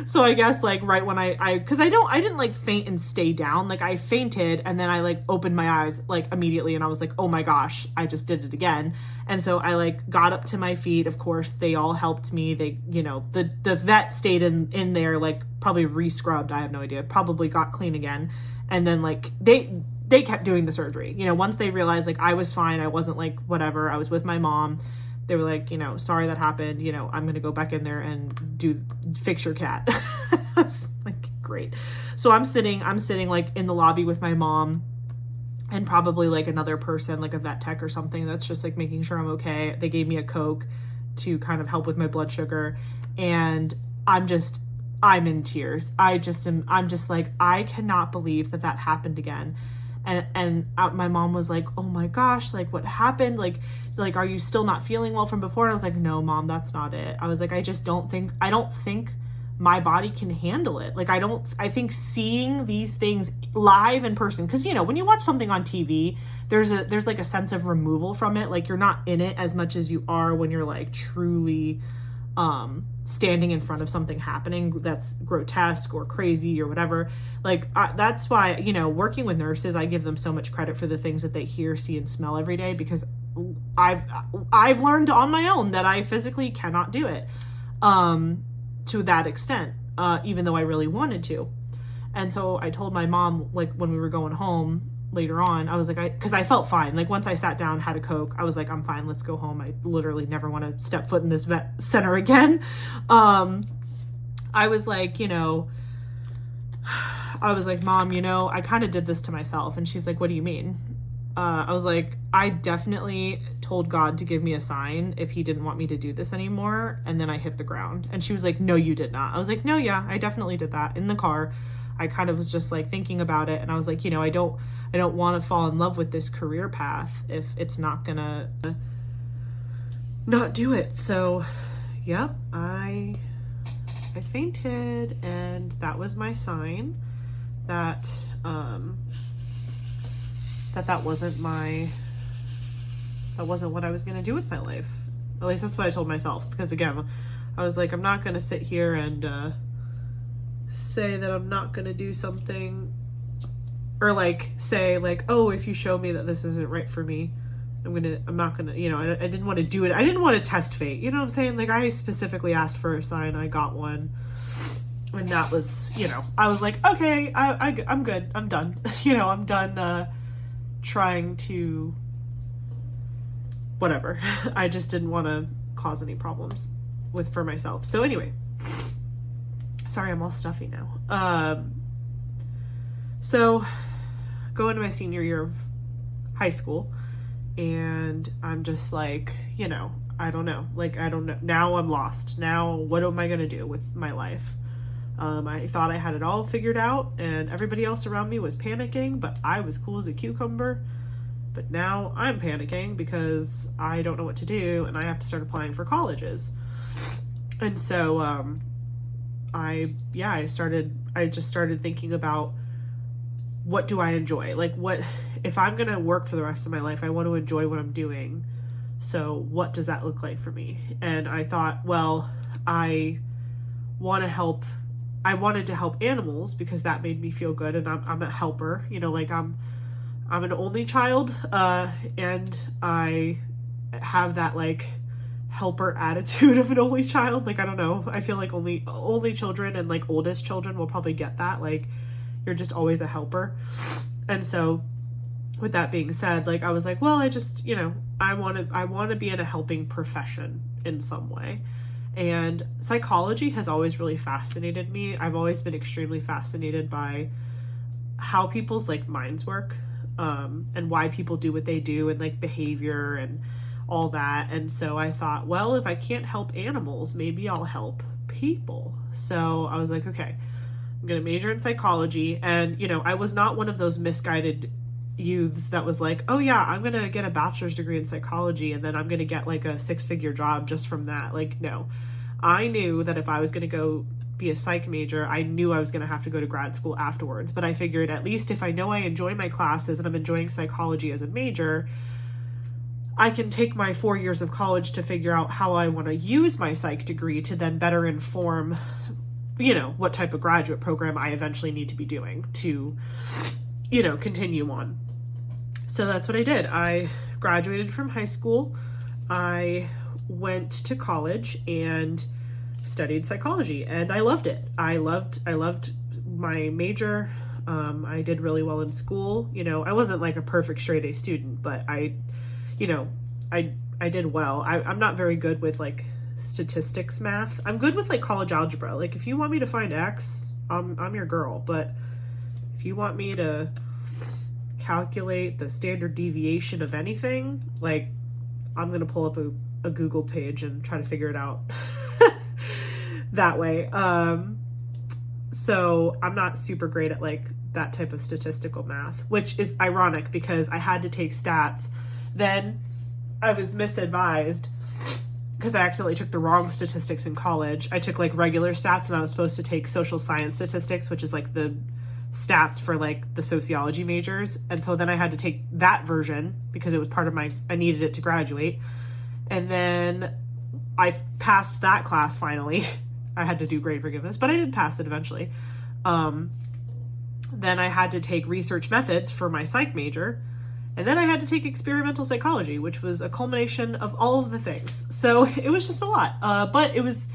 So I guess like right when I didn't like faint and stay down. Like I fainted and then I like opened my eyes like immediately and I was like, oh my gosh, I just did it again. And so I like got up to my feet. Of course, they all helped me. They, the vet stayed in there, like probably re-scrubbed. I have no idea. Probably got clean again. And then like they kept doing the surgery. Once they realized like I was fine, I wasn't like whatever, I was with my mom. They were like, sorry that happened. I'm going to go back in there and fix your cat. I was like, great. So I'm sitting like in the lobby with my mom and probably like another person, like a vet tech or something that's just like making sure I'm okay. They gave me a Coke to kind of help with my blood sugar. And I'm in tears. I'm just like, I cannot believe that happened again. And my mom was like, oh my gosh, like what happened? Like, are you still not feeling well from before? And I was like, no, Mom, that's not it. I was like, I don't think my body can handle it. Like, I think seeing these things live in person, because, when you watch something on TV, there's like a sense of removal from it. Like you're not in it as much as you are when you're like truly, standing in front of something happening that's grotesque or crazy or whatever. Like that's why, working with nurses, I give them so much credit for the things that they hear, see, and smell every day, because I've learned on my own that I physically cannot do it to that extent, even though I really wanted to. And so I told my mom, like when we were going home later on, I was like, because I felt fine. Like once I sat down, had a Coke, I was like, I'm fine, let's go home. I literally never want to step foot in this vet center again. I was like, Mom, I kind of did this to myself. And she's like, what do you mean? I was like, I definitely told God to give me a sign if he didn't want me to do this anymore. And then I hit the ground. And she was like, no, you did not. I was like, no, yeah, I definitely did that in the car. I kind of was just like thinking about it. And I was like, I don't want to fall in love with this career path if it's not gonna not do it. So, yep, I fainted, and that was my sign that that wasn't what I was gonna do with my life. At least that's what I told myself. Because again, I was like, I'm not gonna sit here and say that I'm not gonna do something, or like say like, oh, if you show me that this isn't right for me, I'm not gonna, I didn't want to do it. I didn't want to test fate. You know what I'm saying? Like I specifically asked for a sign. I got one. And that was, I was like, okay, I'm good. I'm done. I'm done trying to whatever. I just didn't want to cause any problems for myself. So anyway, sorry, I'm all stuffy now. So go into my senior year of high school, and I'm just like, I don't know. Like, I don't know. Now I'm lost. Now, what am I going to do with my life? I thought I had it all figured out, and everybody else around me was panicking, but I was cool as a cucumber. But now I'm panicking because I don't know what to do, and I have to start applying for colleges. And so, I just started thinking about, what do I enjoy? Like, what, if I'm going to work for the rest of my life, I want to enjoy what I'm doing. So what does that look like for me? And I thought, well, I wanted to help animals because that made me feel good. And I'm a helper, like I'm an only child. And I have that like helper attitude of an only child. Like, I don't know. I feel like only children and like oldest children will probably get that. Like, you're just always a helper. And so with that being said, like, I was like, well, I just, I want to be in a helping profession in some way. And psychology has always really fascinated me. I've always been extremely fascinated by how people's like minds work, and why people do what they do, and like behavior and all that. And so I thought, well, if I can't help animals, maybe I'll help people. So I was like, okay, I'm going to major in psychology. And, I was not one of those misguided youths that was like, oh yeah, I'm gonna get a bachelor's degree in psychology and then I'm gonna get like a 6-figure job just from that. Like, no. I knew that if I was gonna go be a psych major, I knew I was gonna have to go to grad school afterwards. But I figured at least if I know I enjoy my classes and I'm enjoying psychology as a major, I can take my 4 years of college to figure out how I want to use my psych degree to then better inform, what type of graduate program I eventually need to be doing to, continue on. So that's what I did. I graduated from high school. I went to college and studied psychology, and I loved it. I loved my major. I did really well in school. I wasn't like a perfect straight A student, but I did well. I'm not very good with like statistics math. I'm good with like college algebra. Like if you want me to find X, I'm your girl. But if you want me to calculate the standard deviation of anything, like I'm gonna pull up a Google page and try to figure it out that way. So I'm not super great at like that type of statistical math, which is ironic because I had to take stats. Then I was misadvised because I accidentally took the wrong statistics in college. I took like regular stats and I was supposed to take social science statistics, which is like the stats for like the sociology majors. And so then I had to take that version because it was part of I needed it to graduate. And then I passed that class finally. I had to do grade forgiveness, but I did pass it eventually. Then I had to take research methods for my psych major. And then I had to take experimental psychology, which was a culmination of all of the things. So it was just a lot. But it was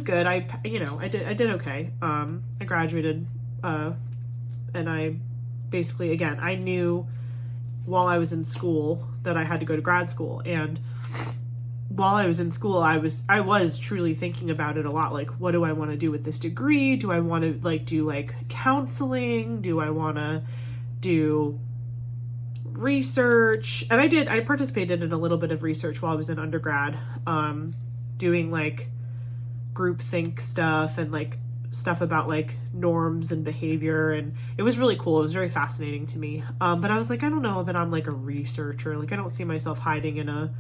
good. I did okay. I graduated, and I basically, again, I knew while I was in school that I had to go to grad school. And while I was in school, I was truly thinking about it a lot. Like, what do I want to do with this degree? Do I want to like do like counseling? Do I want to do research? And I participated in a little bit of research while I was in undergrad, doing like group think stuff and like stuff about like norms and behavior, and it was really cool. It was very fascinating to me. But I was like, I don't know that I'm like a researcher. Like I don't see myself hiding in a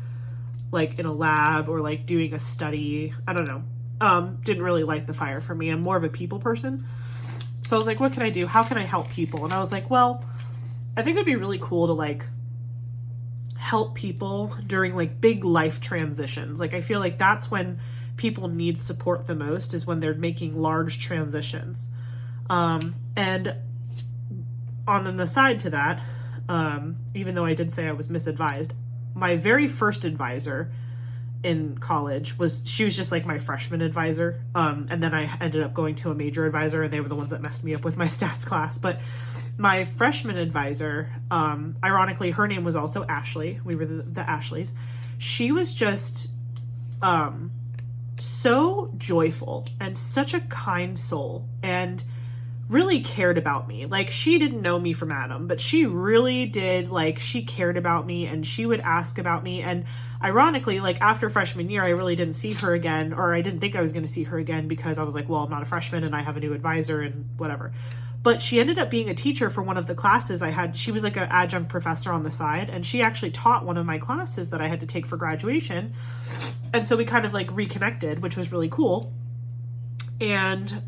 lab or like doing a study. I don't know. Didn't really light the fire for me. I'm more of a people person. So I was like, what can I do? How can I help people? And I was like, well, I think it'd be really cool to like help people during like big life transitions. Like I feel like that's when people need support the most, is when they're making large transitions. And on an aside to that, even though I did say I was misadvised, my very first advisor in college she was just like my freshman advisor. And then I ended up going to a major advisor, and they were the ones that messed me up with my stats class. But my freshman advisor, ironically, her name was also Ashley. We were the Ashleys. She was just so joyful and such a kind soul, and really cared about me. Like, she didn't know me from Adam, but she really did. Like, she cared about me, and she would ask about me. And ironically, like after freshman year, I really didn't see her again, or I didn't think I was going to see her again, because I was like, well, I'm not a freshman and I have a new advisor and whatever. But she ended up being a teacher for one of the classes I had. She was like an adjunct professor on the side, and she actually taught one of my classes that I had to take for graduation. And so we kind of like reconnected, which was really cool. And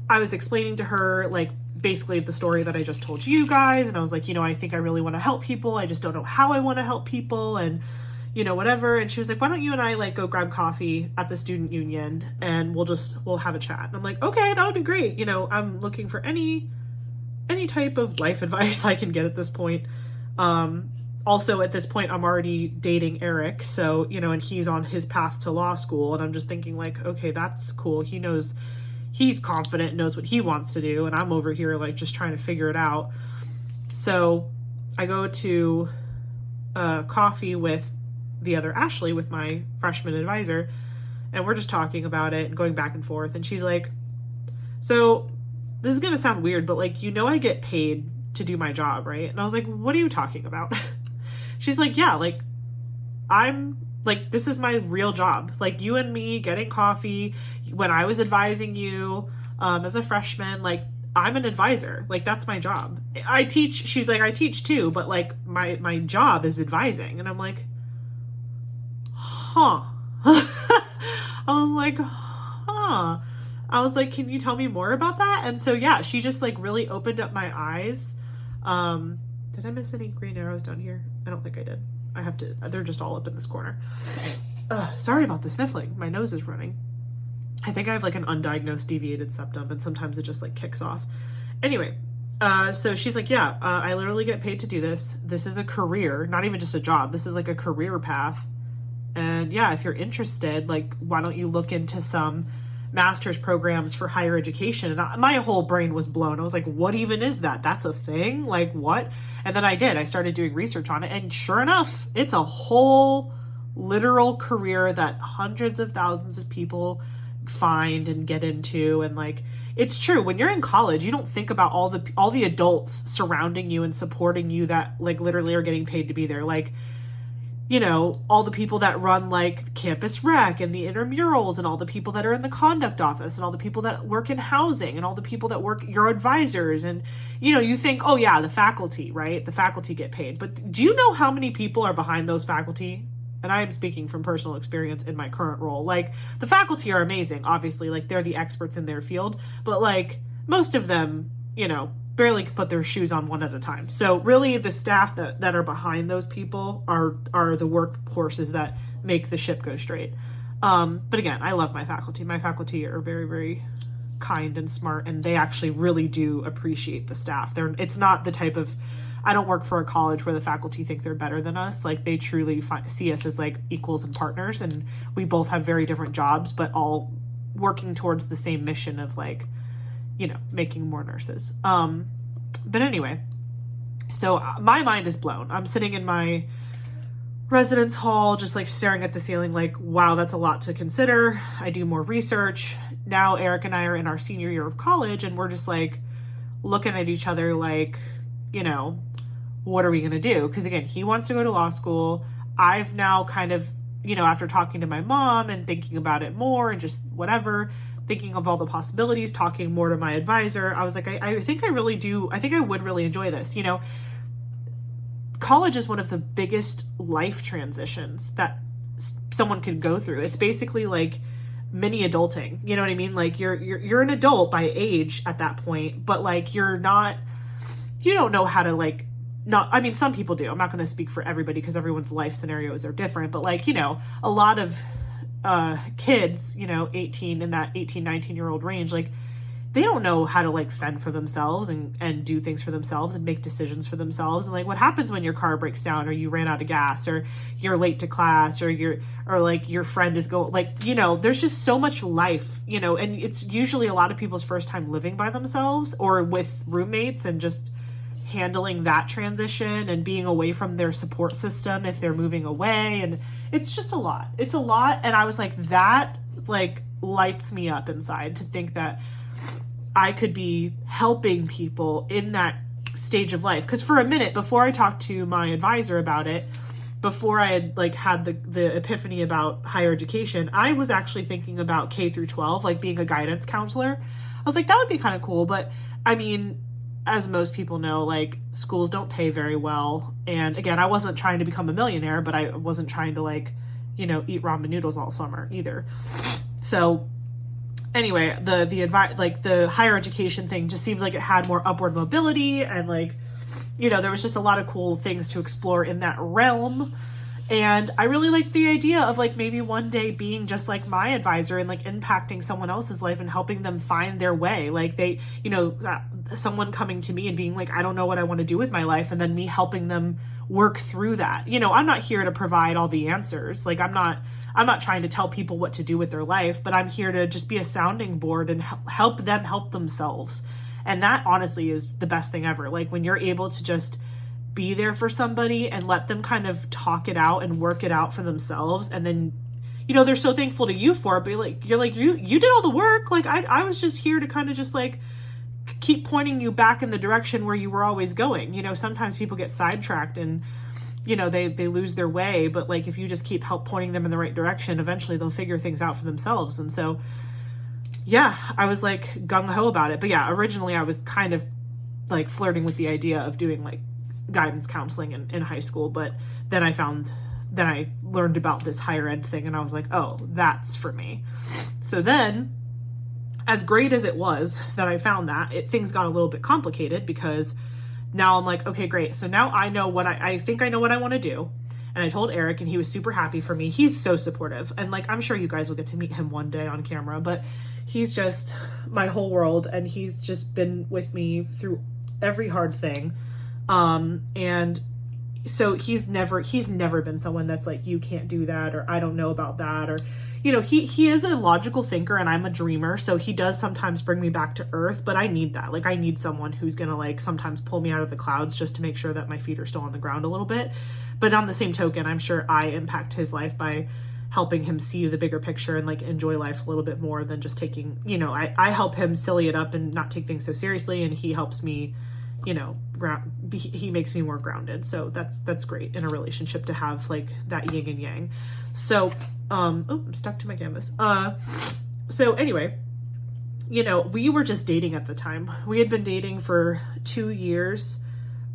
I was explaining to her like basically the story that I just told you guys, and I was like, I think I really want to help people. I just don't know how I want to help people, and whatever. And she was like, why don't you and I like go grab coffee at the student union, and we'll have a chat. And I'm like, okay, that would be great. I'm looking for any type of life advice I can get at this point. Also at this point, I'm already dating Eric. So, and he's on his path to law school. And I'm just thinking like, okay, that's cool. He's confident, knows what he wants to do. And I'm over here like just trying to figure it out. So I go to coffee with the other Ashley, with my freshman advisor, and we're just talking about it and going back and forth. And she's like, so this is going to sound weird, but like, I get paid to do my job, right? And I was like, what are you talking about? She's like, yeah, like I'm like, this is my real job. Like you and me getting coffee when I was advising you as a freshman, like I'm an advisor. Like, that's my job. I teach, she's like, I teach too, but like my job is advising. And I'm like, huh. I was like, huh. I was like, can you tell me more about that? And so, yeah, she just like really opened up my eyes. Did I miss any green arrows down here? I don't think I did. I have to, they're just all up in this corner. Sorry about the sniffling. My nose is running. I think I have like an undiagnosed deviated septum, and sometimes it just like kicks off. Anyway, so she's like, yeah, I literally get paid to do this. This is a career, not even just a job. This is like a career path. And yeah, if you're interested, like, why don't you look into some master's programs for higher education? And my whole brain was blown. I was like, what even is that? That's a thing? Like, what? And then I did. I started doing research on it. And sure enough, it's a whole literal career that hundreds of thousands of people find and get into. And like, it's true, when you're in college, you don't think about all the adults surrounding you and supporting you that like literally are getting paid to be there. Like, you know, all the people that run like campus rec and the intramurals, and all the people that are in the conduct office, and all the people that work in housing, and all the people that work, your advisors. And, you know, you think, oh yeah, the faculty, right? The faculty get paid. But do you know how many people are behind those faculty? And I am speaking from personal experience in my current role. Like, the faculty are amazing, obviously, like they're the experts in their field, but like most of them, you know, barely can put their shoes on one at a time. So really the staff that are behind those people are the workhorses that make the ship go straight. But again, I love my faculty. My faculty are very, very kind and smart, and they actually really do appreciate the staff. It's not the type of, I don't work for a college where the faculty think they're better than us. Like, they truly see us as like equals and partners, and we both have very different jobs, but all working towards the same mission of like, you know, making more nurses. But anyway, so my mind is blown. I'm sitting in my residence hall, just like staring at the ceiling, like, wow, that's a lot to consider. I do more research. Now Eric and I are in our senior year of college, and we're just like looking at each other like, you know, what are we going to do? Because again, he wants to go to law school. I've now kind of, you know, after talking to my mom and thinking about it more and just whatever, thinking of all the possibilities, talking more to my advisor, I was like, I think I really do. I think I would really enjoy this. You know, college is one of the biggest life transitions that someone could go through. It's basically like mini adulting. You know what I mean? Like, you're an adult by age at that point, but like you don't know how to like, not, I mean, some people do. I'm not going to speak for everybody because everyone's life scenarios are different, but like, you know, a lot of kids, you know, 18 in that 18, 19-year-old range, like, they don't know how to like fend for themselves and do things for themselves and make decisions for themselves. And like, what happens when your car breaks down, or you ran out of gas, or you're late to class, or like your friend is like, you know, there's just so much life, you know, and it's usually a lot of people's first time living by themselves or with roommates, and just handling that transition and being away from their support system if they're moving away. And it's just a lot. It's a lot. And I was like, that like lights me up inside to think that I could be helping people in that stage of life. Because for a minute, before I talked to my advisor about it, before I had like had the epiphany about higher education, I was actually thinking about K through 12, like being a guidance counselor. I was like, that would be kind of cool. But I mean, as most people know, like, schools don't pay very well. And again, I wasn't trying to become a millionaire, but I wasn't trying to like, you know, eat ramen noodles all summer either. So anyway, the higher education thing just seems like it had more upward mobility, and like, you know, there was just a lot of cool things to explore in that realm. And I really like the idea of like maybe one day being just like my advisor and like impacting someone else's life and helping them find their way. Like, they, you know, someone coming to me and being like, I don't know what I want to do with my life, and then me helping them work through that. You know, I'm not here to provide all the answers. Like, I'm not trying to tell people what to do with their life, but I'm here to just be a sounding board and help them help themselves. And that honestly is the best thing ever. Like, when you're able to just be there for somebody and let them kind of talk it out and work it out for themselves, and then, you know, they're so thankful to you for it, but like, you're like, you did all the work. Like, I was just here to kind of just like keep pointing you back in the direction where you were always going. You know, sometimes people get sidetracked and, you know, they lose their way, but like, if you just keep pointing them in the right direction, eventually they'll figure things out for themselves. And so yeah, I was like gung-ho about it. But yeah, originally I was kind of like flirting with the idea of doing like guidance counseling in high school, but then I learned about this higher ed thing, and I was like, oh, that's for me. So then, as great as it was that I found that, things got a little bit complicated, because now I'm like, okay, great. So now I know what I think I know what I want to do. And I told Eric, and he was super happy for me. He's so supportive. And like, I'm sure you guys will get to meet him one day on camera, but he's just my whole world. And he's just been with me through every hard thing. And so he's never been someone that's like, you can't do that, or I don't know about that, or, you know, he is a logical thinker, and I'm a dreamer. So he does sometimes bring me back to earth, but I need that. Like, I need someone who's going to like sometimes pull me out of the clouds just to make sure that my feet are still on the ground a little bit. But on the same token, I'm sure I impact his life by helping him see the bigger picture and like enjoy life a little bit more than just taking, you know, I help him silly it up and not take things so seriously. And he helps me, you know, he makes me more grounded. So that's great in a relationship to have like that yin and yang. So, I'm stuck to my canvas. So anyway, you know, we were just dating at the time. We had been dating for 2 years,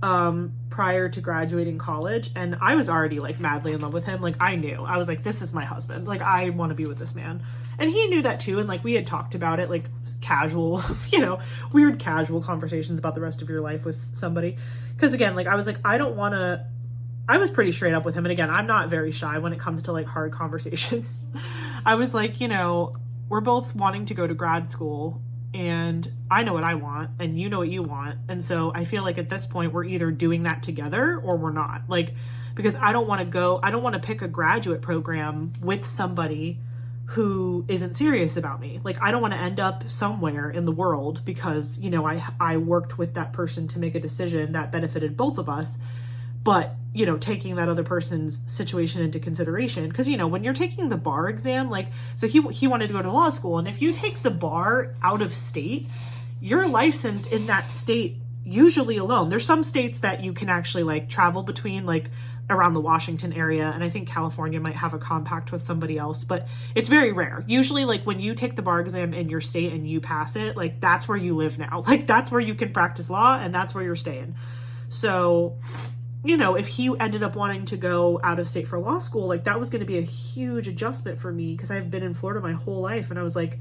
prior to graduating college. And I was already like madly in love with him. Like, I was like, this is my husband. Like, I want to be with this man. And he knew that too. And like, we had talked about it, like casual, you know, weird casual conversations about the rest of your life with somebody. Cause again, like, I was like, I was pretty straight up with him. And again, I'm not very shy when it comes to like hard conversations. I was like, you know, we're both wanting to go to grad school, and I know what I want and you know what you want. And so I feel like at this point we're either doing that together or we're not. Like, because I don't want to pick a graduate program with somebody who isn't serious about me. Like, I don't want to end up somewhere in the world because, you know, I worked with that person to make a decision that benefited both of us. But, you know, taking that other person's situation into consideration. Because, you know, when you're taking the bar exam, like, so he wanted to go to law school. And if you take the bar out of state, you're licensed in that state usually alone. There's some states that you can actually like travel between, like around the Washington area. And I think California might have a compact with somebody else, but it's very rare. Usually, like, when you take the bar exam in your state and you pass it, like, that's where you live now. Like, that's where you can practice law, and that's where you're staying. So, you know, if he ended up wanting to go out of state for law school, like, that was going to be a huge adjustment for me, because I've been in Florida my whole life. And I was like,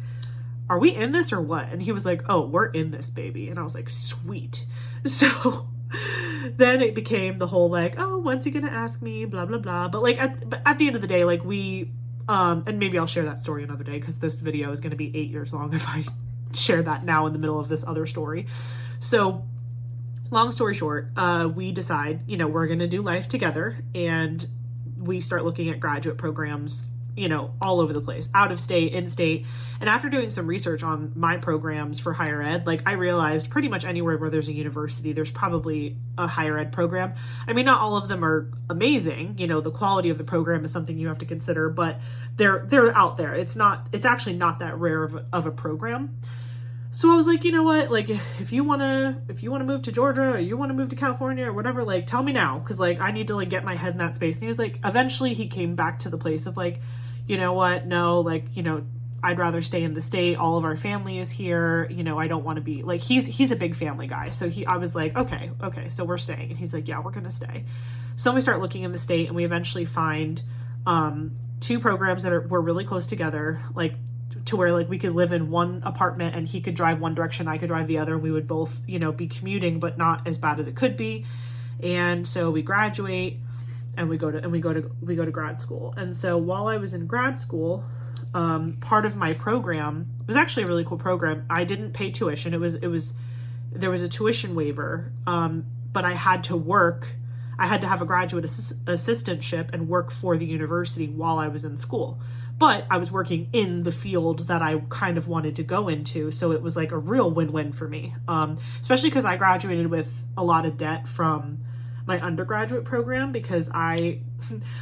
are we in this or what? And he was like, oh, we're in this, baby. And I was like, sweet. So then it became the whole like, oh, when's he going to ask me? Blah, blah, blah. But like at the end of the day, like, we, and maybe I'll share that story another day, because this video is going to be 8 years long if I share that now in the middle of this other story. So long story short, we decide, you know, we're going to do life together, and we start looking at graduate programs, you know, all over the place, out of state, in state. And after doing some research on my programs for higher ed, like, I realized pretty much anywhere where there's a university, there's probably a higher ed program. I mean, not all of them are amazing. You know, the quality of the program is something you have to consider, but they're out there. It's actually not that rare of a program. So I was like, you know what, like, if you want to move to Georgia, or you want to move to California or whatever, like, tell me now. Cause like, I need to like get my head in that space. And he was like, eventually he came back to the place of like, you know what, no, like, you know, I'd rather stay in the state. All of our family is here. You know, I don't want to be like, he's a big family guy. So I was like, okay. So we're staying. And he's like, yeah, we're going to stay. So we start looking in the state, and we eventually find, 2 programs that were really close together, like, to where like we could live in one apartment, and he could drive one direction, I could drive the other. We would both, you know, be commuting, but not as bad as it could be. And so we graduate, and we go to grad school. And so while I was in grad school, part of my program was actually a really cool program. I didn't pay tuition. There was a tuition waiver, but I had to have a graduate assistantship and work for the university while I was in school. But I was working in the field that I kind of wanted to go into. So it was like a real win-win for me, especially because I graduated with a lot of debt from my undergraduate program, because I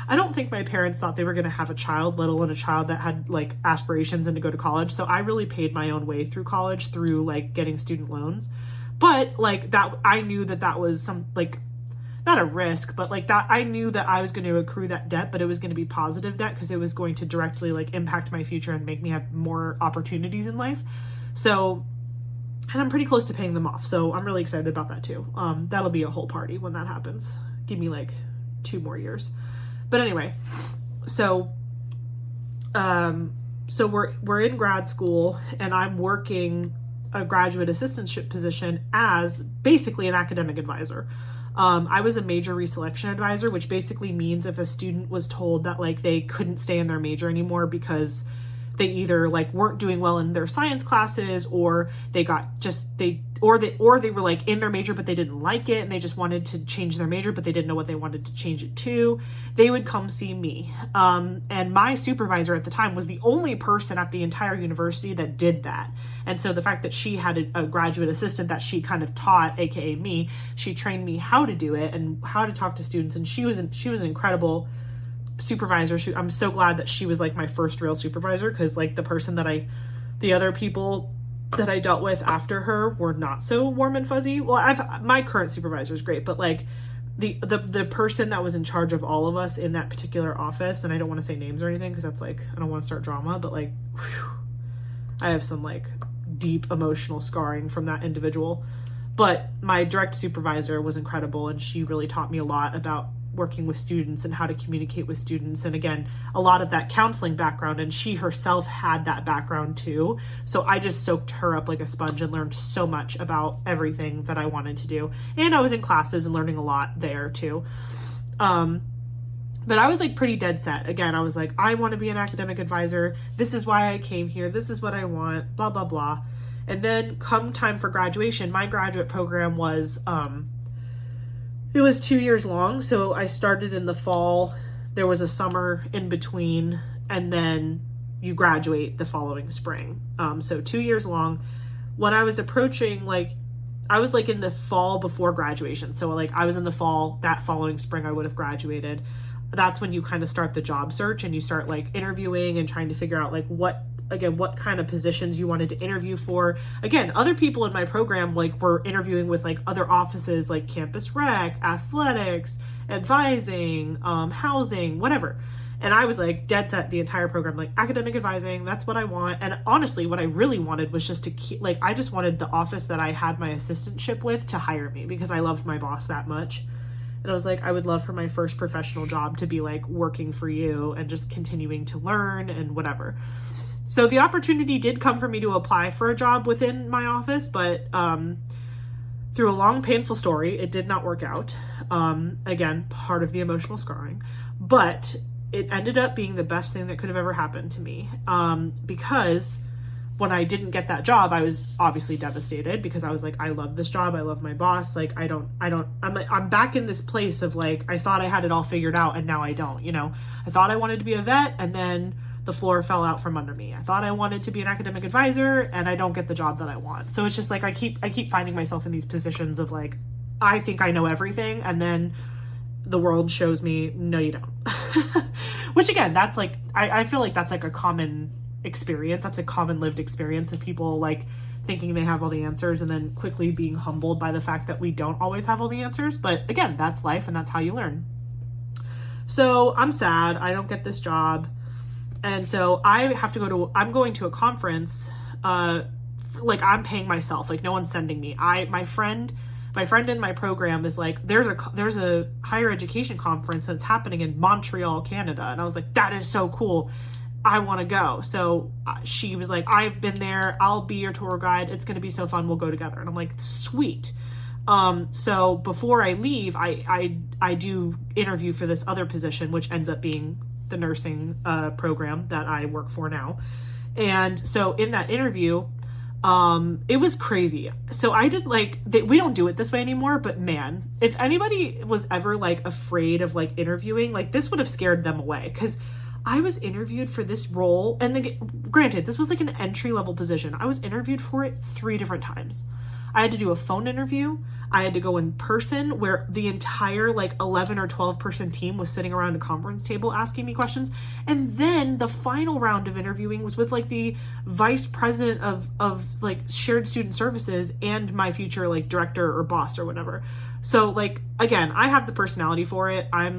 don't think my parents thought they were going to have a child, let alone a child that had like aspirations and to go to college. So I really paid my own way through college through like getting student loans. But like that, I knew that was some like, not a risk, but like that, I knew that I was going to accrue that debt, but it was going to be positive debt because it was going to directly like impact my future and make me have more opportunities in life. So, and I'm pretty close to paying them off. So I'm really excited about that too. That'll be a whole party when that happens. Give me like 2 more years. But anyway, so we're in grad school and I'm working a graduate assistantship position as basically an academic advisor. I was a major reselection advisor, which basically means if a student was told that like they couldn't stay in their major anymore because they either like weren't doing well in their science classes, or they were like in their major but they didn't like it and they just wanted to change their major but they didn't know what they wanted to change it to, they would come see me. And my supervisor at the time was the only person at the entire university that did that. And so the fact that she had a graduate assistant that she kind of taught, aka me, she trained me how to do it and how to talk to students, and she was an incredible supervisor. I'm so glad that she was like my first real supervisor, because like the other people that I dealt with after her were not so warm and fuzzy. Well, my current supervisor is great, but like the person that was in charge of all of us in that particular office, and I don't want to say names or anything because that's like, I don't want to start drama, but like, whew, I have some like deep emotional scarring from that individual. But my direct supervisor was incredible, and she really taught me a lot about working with students and how to communicate with students. And again, a lot of that counseling background, and she herself had that background too. So I just soaked her up like a sponge and learned so much about everything that I wanted to do. And I was in classes and learning a lot there too. But I was like pretty dead set. Again, I was like, I want to be an academic advisor. This is why I came here. This is what I want, blah, blah, blah. And then come time for graduation, my graduate program was, it was 2 years long. So I started in the fall, there was a summer in between, and then you graduate the following spring. So 2 years long. When I was approaching, like, I was like in the fall before graduation. So like I was in the fall, that following spring I would have graduated. That's when you kind of start the job search and you start like interviewing and trying to figure out like what kind of positions you wanted to interview for. Again, other people in my program like were interviewing with like other offices like campus rec, athletics, advising, housing, whatever. And I was like dead set the entire program, like academic advising, that's what I want. And honestly, what I really wanted was just to keep, like, I just wanted the office that I had my assistantship with to hire me because I loved my boss that much. And I was like, I would love for my first professional job to be like working for you and just continuing to learn and whatever. So the opportunity did come for me to apply for a job within my office, but through a long, painful story, it did not work out. Again, part of the emotional scarring, but it ended up being the best thing that could have ever happened to me. Because when I didn't get that job, I was obviously devastated because I was like, I love this job. I love my boss. Like, I'm back in this place of like, I thought I had it all figured out and now I don't, you know. I thought I wanted to be a vet and then the floor fell out from under me. I thought I wanted to be an academic advisor and I don't get the job that I want. So it's just like, I keep finding myself in these positions of like, I think I know everything. And then the world shows me, no, you don't. Which again, that's like, I feel like that's like a common experience. That's a common lived experience of people like thinking they have all the answers and then quickly being humbled by the fact that we don't always have all the answers. But again, that's life and that's how you learn. So I'm sad. I don't get this job. And so I have to I'm going to a conference, like I'm paying myself, like no one's sending me. My friend in my program is like, there's a higher education conference that's happening in Montreal, Canada. And I was like, that is so cool. I want to go. So she was like, I've been there. I'll be your tour guide. It's going to be so fun. We'll go together. And I'm like, sweet. So before I leave, I do interview for this other position, which ends up being the nursing program that I work for now. And so in that interview, it was crazy. So I did like, we don't do it this way anymore, but man, if anybody was ever like afraid of like interviewing, like this would have scared them away. Cause I was interviewed for this role, and granted, this was like an entry-level position. I was interviewed for it 3 different times. I had to do a phone interview. I had to go in person where the entire like 11 or 12 person team was sitting around a conference table asking me questions. And then the final round of interviewing was with like the vice president of like shared student services and my future like director or boss or whatever. So like, again, I have the personality for it. I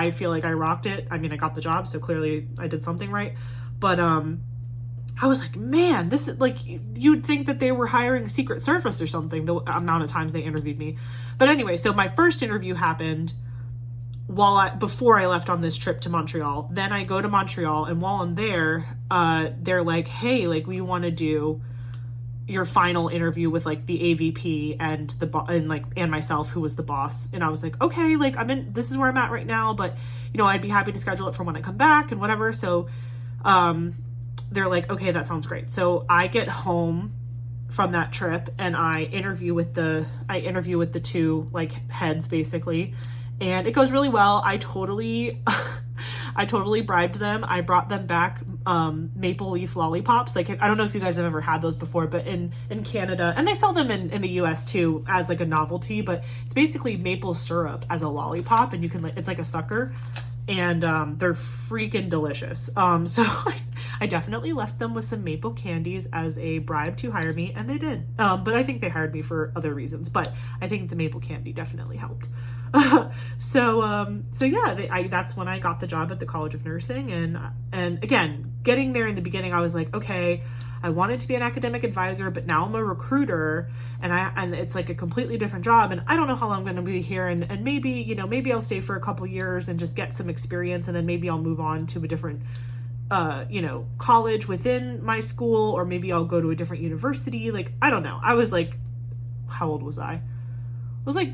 feel like I rocked it. I mean, I got the job, so clearly I did something right. But I was like, man, this is like, you'd think that they were hiring Secret Service or something, the amount of times they interviewed me. But anyway, so my first interview happened before I left on this trip to Montreal. Then I go to Montreal, and while I'm there, they're like, hey, like, we want to do your final interview with like the AVP and myself, who was the boss. And I was like, okay, like, this is where I'm at right now, but you know, I'd be happy to schedule it for when I come back and whatever. So they're like, okay, that sounds great. So I get home from that trip and I interview with the two like heads basically, and it goes really well. I totally bribed them. I brought them back maple leaf lollipops. Like, I don't know if you guys have ever had those before, but in Canada, and they sell them in the US too as like a novelty, but it's basically maple syrup as a lollipop, and you can it's like a sucker, and they're freaking delicious. So I definitely left them with some maple candies as a bribe to hire me, and they did. But I think they hired me for other reasons, but I think the maple candy definitely helped. So yeah, that's when I got the job at the College of Nursing. And again, getting there in the beginning, I was like, okay, I wanted to be an academic advisor, but now I'm a recruiter, and it's like a completely different job, and I don't know how long I'm going to be here, and maybe, maybe I'll stay for a couple years and just get some experience, and then maybe I'll move on to a different college within my school, or maybe I'll go to a different university. Like, I don't know. I was like, how old was I? I was like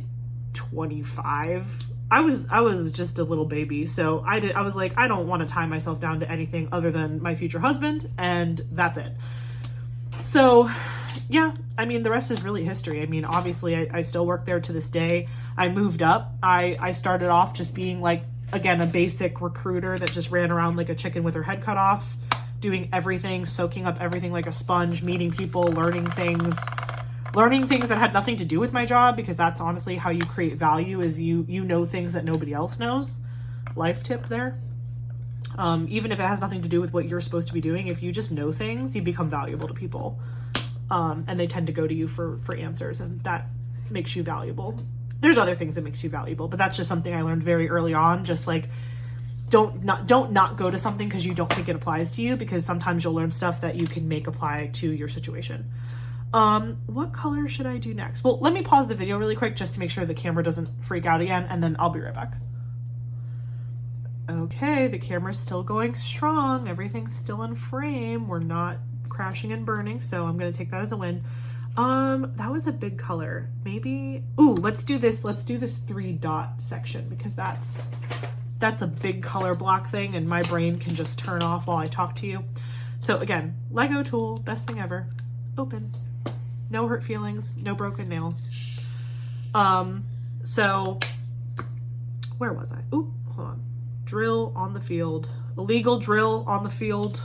25. I was just a little baby. So I was like, I don't want to tie myself down to anything other than my future husband, and that's it. So yeah, I mean, the rest is really history. I mean, obviously I still work there to this day. I moved up. I started off just being like, again, a basic recruiter that just ran around like a chicken with her head cut off, doing everything, soaking up everything like a sponge, meeting people, learning things that had nothing to do with my job, because that's honestly how you create value, is you know things that nobody else knows. Life tip there. Even if it has nothing to do with what you're supposed to be doing, if you just know things, you become valuable to people. And they tend to go to you for answers, and that makes you valuable. There's other things that makes you valuable, but that's just something I learned very early on. Just like, don't not go to something because you don't think it applies to you, because sometimes you'll learn stuff that you can make apply to your situation. What color should I do next? Well, let me pause the video really quick just to make sure the camera doesn't freak out again, and then I'll be right back. Okay, the camera's still going strong. Everything's still in frame. We're not crashing and burning, so I'm gonna take that as a win. That was a big color. Maybe, ooh, let's do this 3-dot section, because that's a big color block thing, and my brain can just turn off while I talk to you. So again, Lego tool, best thing ever. Open. No hurt feelings, no broken nails. So where was I? Ooh, hold on. Drill on the field. Illegal drill on the field.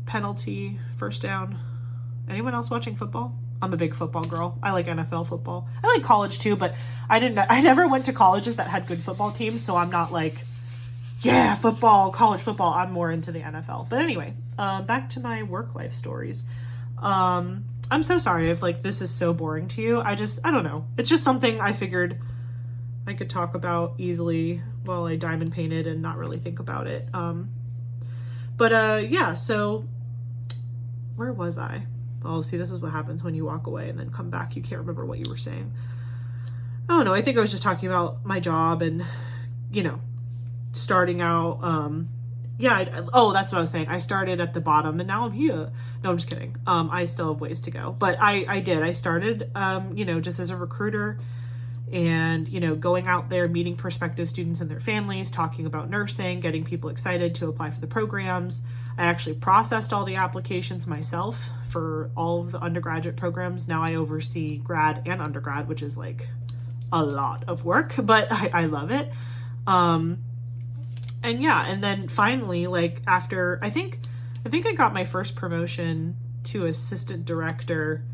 Penalty, first down. Anyone else watching football? I'm a big football girl. I like NFL football. I like college too, but I never went to colleges that had good football teams, so I'm not like, yeah, football, college football. I'm more into the NFL. But anyway, back to my work life stories. I'm so sorry if like this is so boring to you. I don't know. It's just something I figured I could talk about easily while I diamond painted and not really think about it. Yeah, so where was I? Oh, see, this is what happens when you walk away and then come back. You can't remember what you were saying. Oh no, I think I was just talking about my job and, starting out, that's what I was saying. I started at the bottom and now I'm here. No, I'm just kidding. I still have ways to go, but I started, just as a recruiter and, going out there, meeting prospective students and their families, talking about nursing, getting people excited to apply for the programs. I actually processed all the applications myself for all of the undergraduate programs. Now I oversee grad and undergrad, which is like a lot of work, but I love it. And then finally, like after, I think I got my first promotion to assistant director,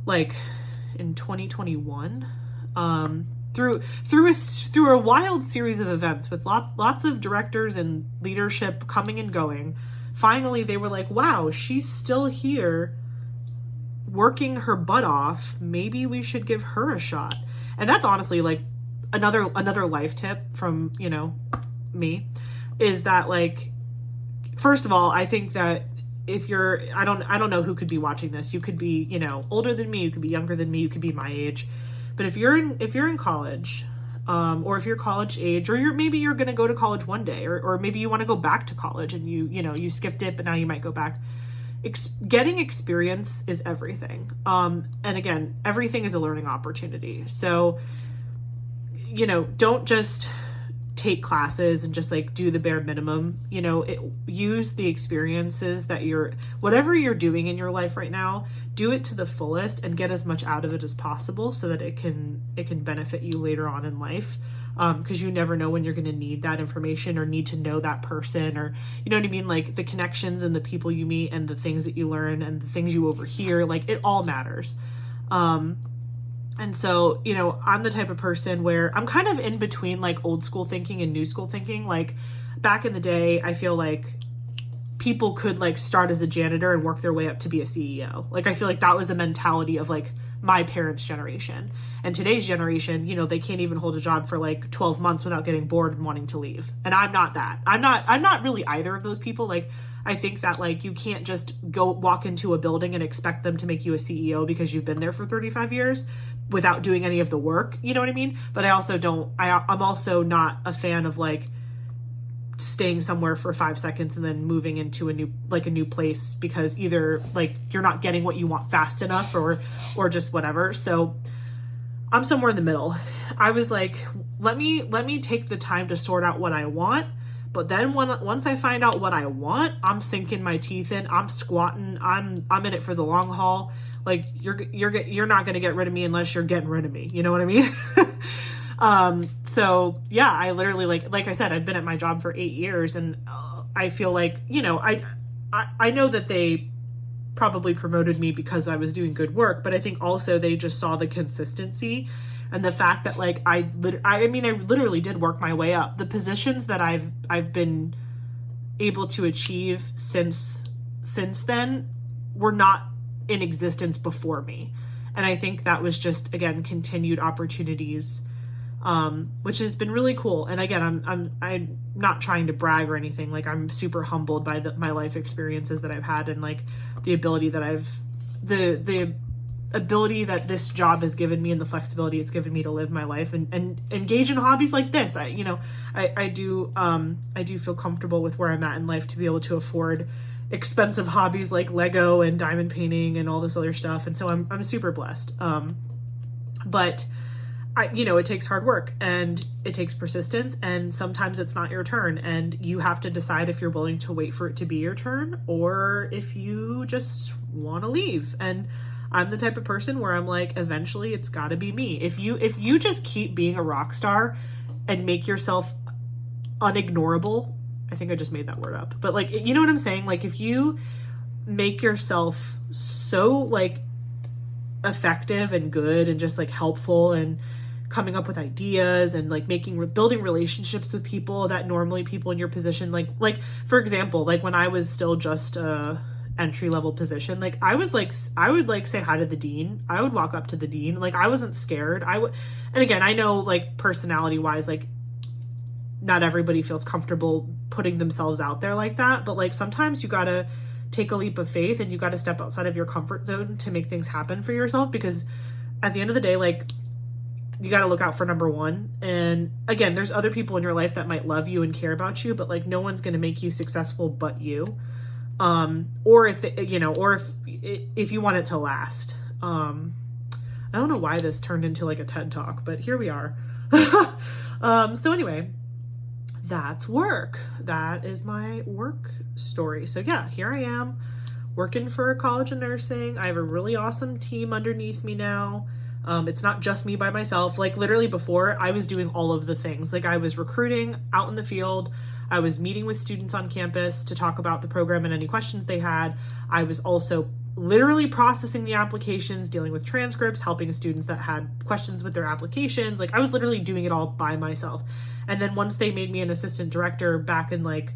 like in 2021, through a wild series of events with lots of directors and leadership coming and going. Finally, they were like, wow, she's still here working her butt off, maybe we should give her a shot. And that's honestly like another life tip from, you know, me, is that like, first of all, I think that if you're, I don't know who could be watching this. You could be, you know, older than me, you could be younger than me, you could be my age. But if you're in college, or if you're college age, or maybe you're going to go to college one day, or maybe you want to go back to college and you skipped it, but now you might go back. Getting experience is everything. And again, everything is a learning opportunity. So, you know, don't just take classes and just like do the bare minimum, you know, use the experiences that whatever you're doing in your life right now, do it to the fullest and get as much out of it as possible so that it can benefit you later on in life. Because you never know when you're going to need that information or need to know that person, or, you know what I mean? Like the connections and the people you meet and the things that you learn and the things you overhear, like it all matters. And so, you know, I'm the type of person where I'm kind of in between like old school thinking and new school thinking. Like back in the day, I feel like people could like start as a janitor and work their way up to be a CEO. Like I feel like that was the mentality of like my parents' generation. And today's generation, you know, they can't even hold a job for like 12 months without getting bored and wanting to leave. And I'm not that. I'm not really either of those people. Like I think that like you can't just go walk into a building and expect them to make you a CEO because you've been there for 35 years without doing any of the work. You know what I mean? But I also I'm also not a fan of like staying somewhere for 5 seconds and then moving into a new place because either like you're not getting what you want fast enough or just whatever. So I'm somewhere in the middle. I was like, let me take the time to sort out what I want. But then once I find out what I want, I'm sinking my teeth in. I'm squatting. I'm in it for the long haul. Like you're not going to get rid of me unless you're getting rid of me. You know what I mean? So yeah, I literally like I said, I've been at my job for 8 years and I feel like, you know, I know that they probably promoted me because I was doing good work, but I think also they just saw the consistency and the fact that like I literally did work my way up. The positions that I've been able to achieve since then were not in existence before me. And I think that was just, again, continued opportunities, which has been really cool. And again, I'm not trying to brag or anything. Like I'm super humbled by my life experiences that I've had and like the ability that the ability that this job has given me and the flexibility it's given me to live my life and engage in hobbies like this. I do feel comfortable with where I'm at in life to be able to afford expensive hobbies like Lego and diamond painting and all this other stuff. And so I'm super blessed. But it takes hard work and it takes persistence, and sometimes it's not your turn and you have to decide if you're willing to wait for it to be your turn or if you just want to leave. And I'm the type of person where I'm like, eventually it's got to be me. If you just keep being a rock star and make yourself unignorable, I think I just made that word up, but like, you know what I'm saying? Like if you make yourself so like effective and good and just like helpful and coming up with ideas and like building relationships with people that normally people in your position, like for example, like when I was still just a entry level position, like I would like say hi to the dean. I would walk up to the dean. Like I wasn't scared. And again, I know like personality wise, like not everybody feels comfortable putting themselves out there like that, but like sometimes you gotta take a leap of faith and you gotta step outside of your comfort zone to make things happen for yourself, because at the end of the day, like you gotta look out for number one. And again, there's other people in your life that might love you and care about you, but like no one's gonna make you successful but you. Or if you want it to last. I don't know why this turned into like a TED talk, but here we are. So anyway, that's work. That is my work story. So yeah, here I am working for a college of nursing. I have a really awesome team underneath me now. It's not just me by myself. Like literally before, I was doing all of the things. Like I was recruiting out in the field. I was meeting with students on campus to talk about the program and any questions they had. I was also literally processing the applications, dealing with transcripts, helping students that had questions with their applications. Like I was literally doing it all by myself. And then once they made me an assistant director back in like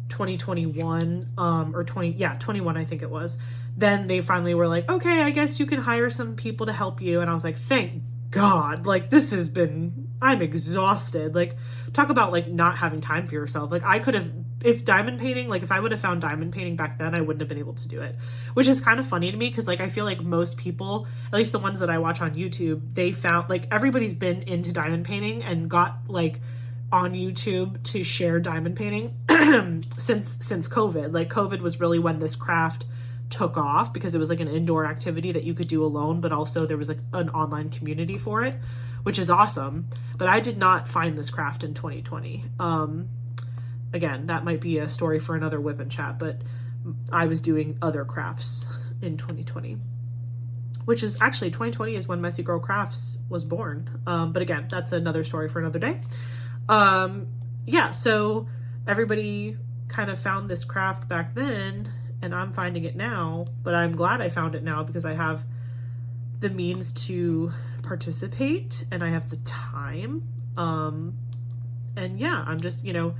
2021, 21, I think it was, then they finally were like, okay, I guess you can hire some people to help you. And I was like, thank God. Like, this has been, I'm exhausted. Like, talk about like not having time for yourself. Like, I could have, if diamond painting, like if I would have found diamond painting back then, I wouldn't have been able to do it, which is kind of funny to me. Cause like, I feel like most people, at least the ones that I watch on YouTube, they found like everybody's been into diamond painting and got like on YouTube to share diamond painting since COVID. Like, COVID was really when this craft took off, because it was like an indoor activity that you could do alone, but also there was like an online community for it, which is awesome. But I did not find this craft in 2020. Again, that might be a story for another whip and chat, but I was doing other crafts in 2020, which is actually 2020 is when Messy Girl Crafts was born. But again, that's another story for another day. Yeah, so everybody kind of found this craft back then, and I'm finding it now, but I'm glad I found it now because I have the means to participate and I have the time. And yeah, I'm just, you know,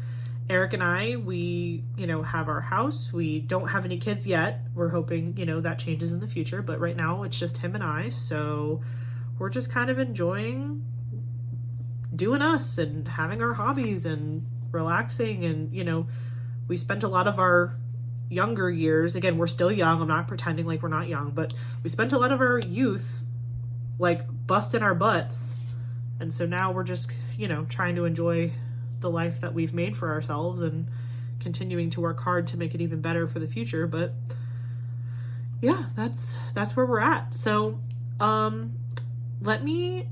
Eric and I, we, you know, have our house. We don't have any kids yet. We're hoping, you know, that changes in the future, but right now it's just him and I. So we're just kind of enjoying doing us and having our hobbies and relaxing. And, you know, we spent a lot of our younger years, again, we're still young, I'm not pretending like we're not young, but we spent a lot of our youth like busting our butts, and so now we're just, you know, trying to enjoy the life that we've made for ourselves and continuing to work hard to make it even better for the future. But yeah, that's where we're at. So let me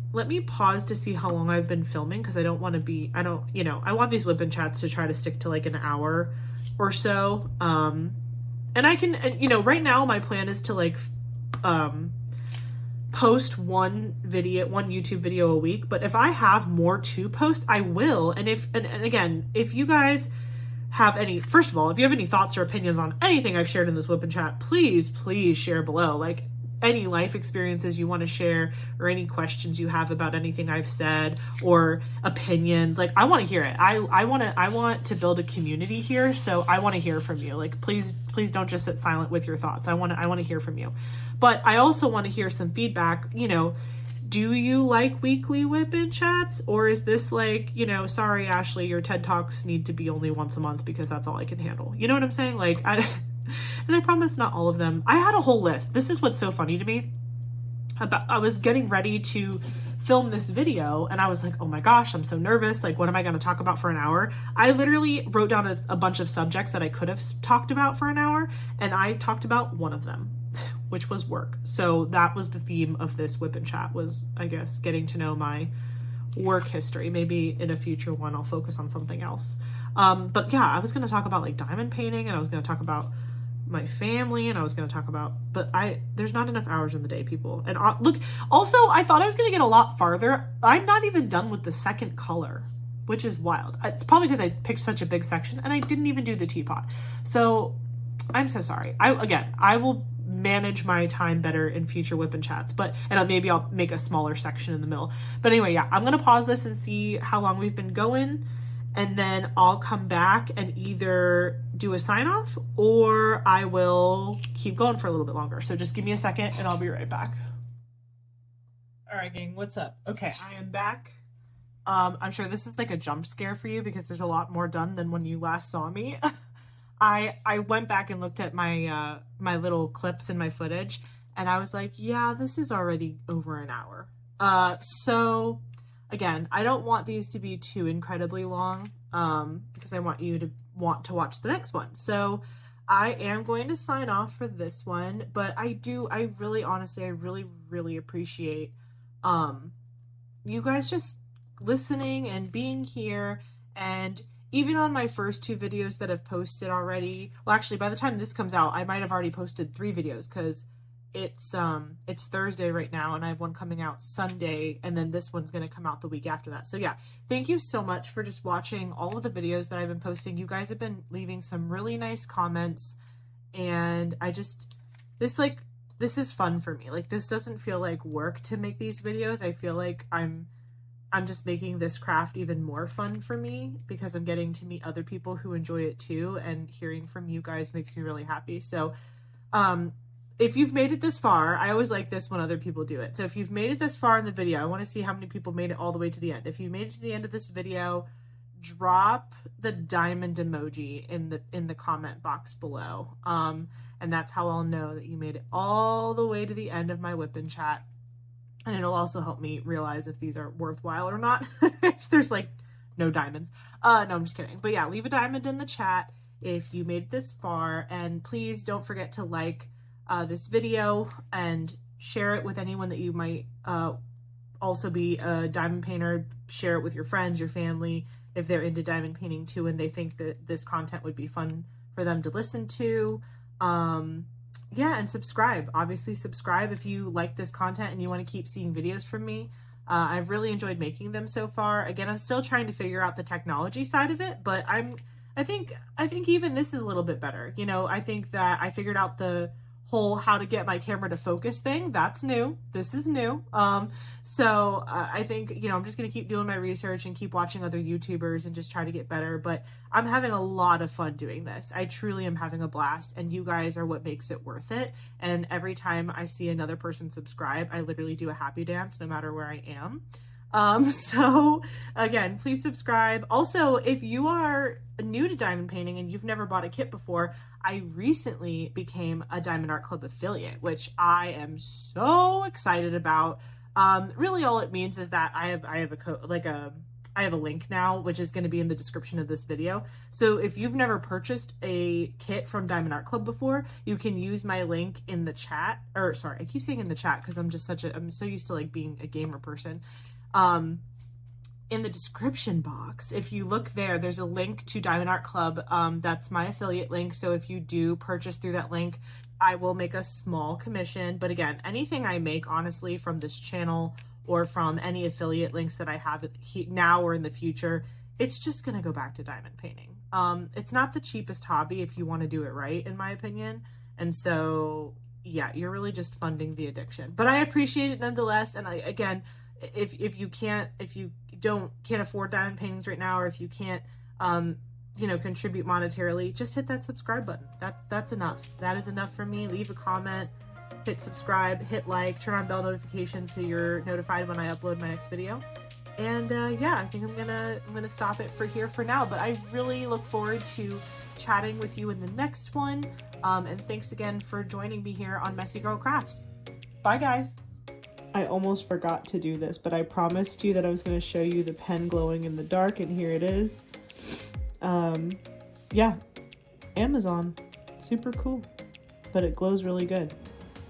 pause to see how long I've been filming, because I don't want to be, I don't, you know, I want these whip and chats to try to stick to like an hour or so. And I can, you know, right now my plan is to like post one YouTube video a week, but if I have more to post, I will. And and again, if you guys have any, first of all, if you have any thoughts or opinions on anything I've shared in this whip and chat, please share below. Like, any life experiences you want to share, or any questions you have about anything I've said, or opinions, like I want to hear it. I want to build a community here, so I want to hear from you. Like, please don't just sit silent with your thoughts. I want to hear from you. But I also want to hear some feedback. You know, do you like weekly whip and chats, or is this like, you know, sorry Ashley, your TED Talks need to be only once a month because that's all I can handle. You know what I'm saying? Like, and I promise not all of them. I had a whole list. This is what's so funny to me. I was getting ready to film this video and I was like, oh my gosh, I'm so nervous. Like, what am I going to talk about for an hour? I literally wrote down a bunch of subjects that I could have talked about for an hour, and I talked about one of them, which was work. So that was the theme of this whip and chat, was, I guess, getting to know my work history. Maybe in a future one I'll focus on something else. But yeah, I was going to talk about like diamond painting, and I was going to talk about my family, and I was going to talk about, but there's not enough hours in the day, people. And look, also, I thought I was going to get a lot farther. I'm not even done with the second color, which is wild. It's probably because I picked such a big section and I didn't even do the teapot. So I'm so sorry. I will manage my time better in future whip and chats, and maybe I'll make a smaller section in the middle. But anyway, yeah, I'm going to pause this and see how long we've been going. And then I'll come back and either do a sign off, or I will keep going for a little bit longer. So just give me a second and I'll be right back. All right, gang, what's up? Okay, I am back. I'm sure this is like a jump scare for you because there's a lot more done than when you last saw me. I went back and looked at my my little clips in my footage, and I was like, yeah, this is already over an hour. So again, I don't want these to be too incredibly long, because I want you to want to watch the next one. So I am going to sign off for this one, but I really, honestly, I really appreciate you guys just listening and being here. And even on my first 2 videos that I've posted already, well, actually, by the time this comes out, I might have already posted 3 videos, because it's Thursday right now, and I have one coming out Sunday, and then this one's going to come out the week after that. So yeah, thank you so much for just watching all of the videos that I've been posting. You guys have been leaving some really nice comments, and this is fun for me. Like, this doesn't feel like work to make these videos. I feel like I'm just making this craft even more fun for me, because I'm getting to meet other people who enjoy it too, and hearing from you guys makes me really happy. So if you've made it this far, I always like this when other people do it. So if you've made it this far in the video, I want to see how many people made it all the way to the end. If you made it to the end of this video, drop the diamond emoji in the comment box below. And that's how I'll know that you made it all the way to the end of my WIP and chat. And it'll also help me realize if these are worthwhile or not. If there's like no diamonds. No, I'm just kidding. But yeah, leave a diamond in the chat if you made it this far. And please don't forget to like this video and share it with anyone that you might also be a diamond painter. Share it with your friends, your family, if they're into diamond painting too and they think that this content would be fun for them to listen to. Yeah, and subscribe. Obviously subscribe if you like this content and you want to keep seeing videos from me. I've really enjoyed making them so far. Again, I'm still trying to figure out the technology side of it, but I think even this is a little bit better. You know, I think that I figured out the whole how to get my camera to focus thing. That's new. This is new. So I think, you know, I'm just going to keep doing my research and keep watching other YouTubers and just try to get better. But I'm having a lot of fun doing this. I truly am having a blast, and you guys are what makes it worth it. And every time I see another person subscribe, I literally do a happy dance no matter where I am. So again, please subscribe. Also, if you are new to diamond painting and you've never bought a kit before, I recently became a Diamond Art Club affiliate, which I am so excited about. Really all it means is that I have a link now, which is going to be in the description of this video. So if you've never purchased a kit from Diamond Art Club before, you can use my link in the chat, or sorry, I keep saying in the chat because I'm so used to like being a gamer person. In the description box, if you look there, there's a link to Diamond Art Club. That's my affiliate link. So if you do purchase through that link, I will make a small commission. But again, anything I make, honestly, from this channel or from any affiliate links that I have now or in the future, it's just going to go back to diamond painting. It's not the cheapest hobby if you want to do it right, in my opinion. And so, yeah, you're really just funding the addiction. But I appreciate it nonetheless. And again, if you can't afford diamond paintings right now, or if you can't you know, contribute monetarily, just hit that subscribe button. That's enough. That is enough for me. Leave a comment, hit subscribe, hit like, turn on bell notifications so you're notified when I upload my next video. And yeah, I think I'm gonna stop it for here for now, but I really look forward to chatting with you in the next one. And thanks again for joining me here on Messy Girl Crafts. Bye guys. I almost forgot to do this, but I promised you that I was going to show you the pen glowing in the dark, and here it is. Yeah, Amazon, super cool, but it glows really good.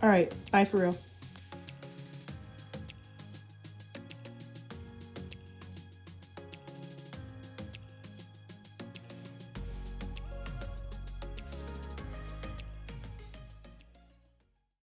All right, bye for real.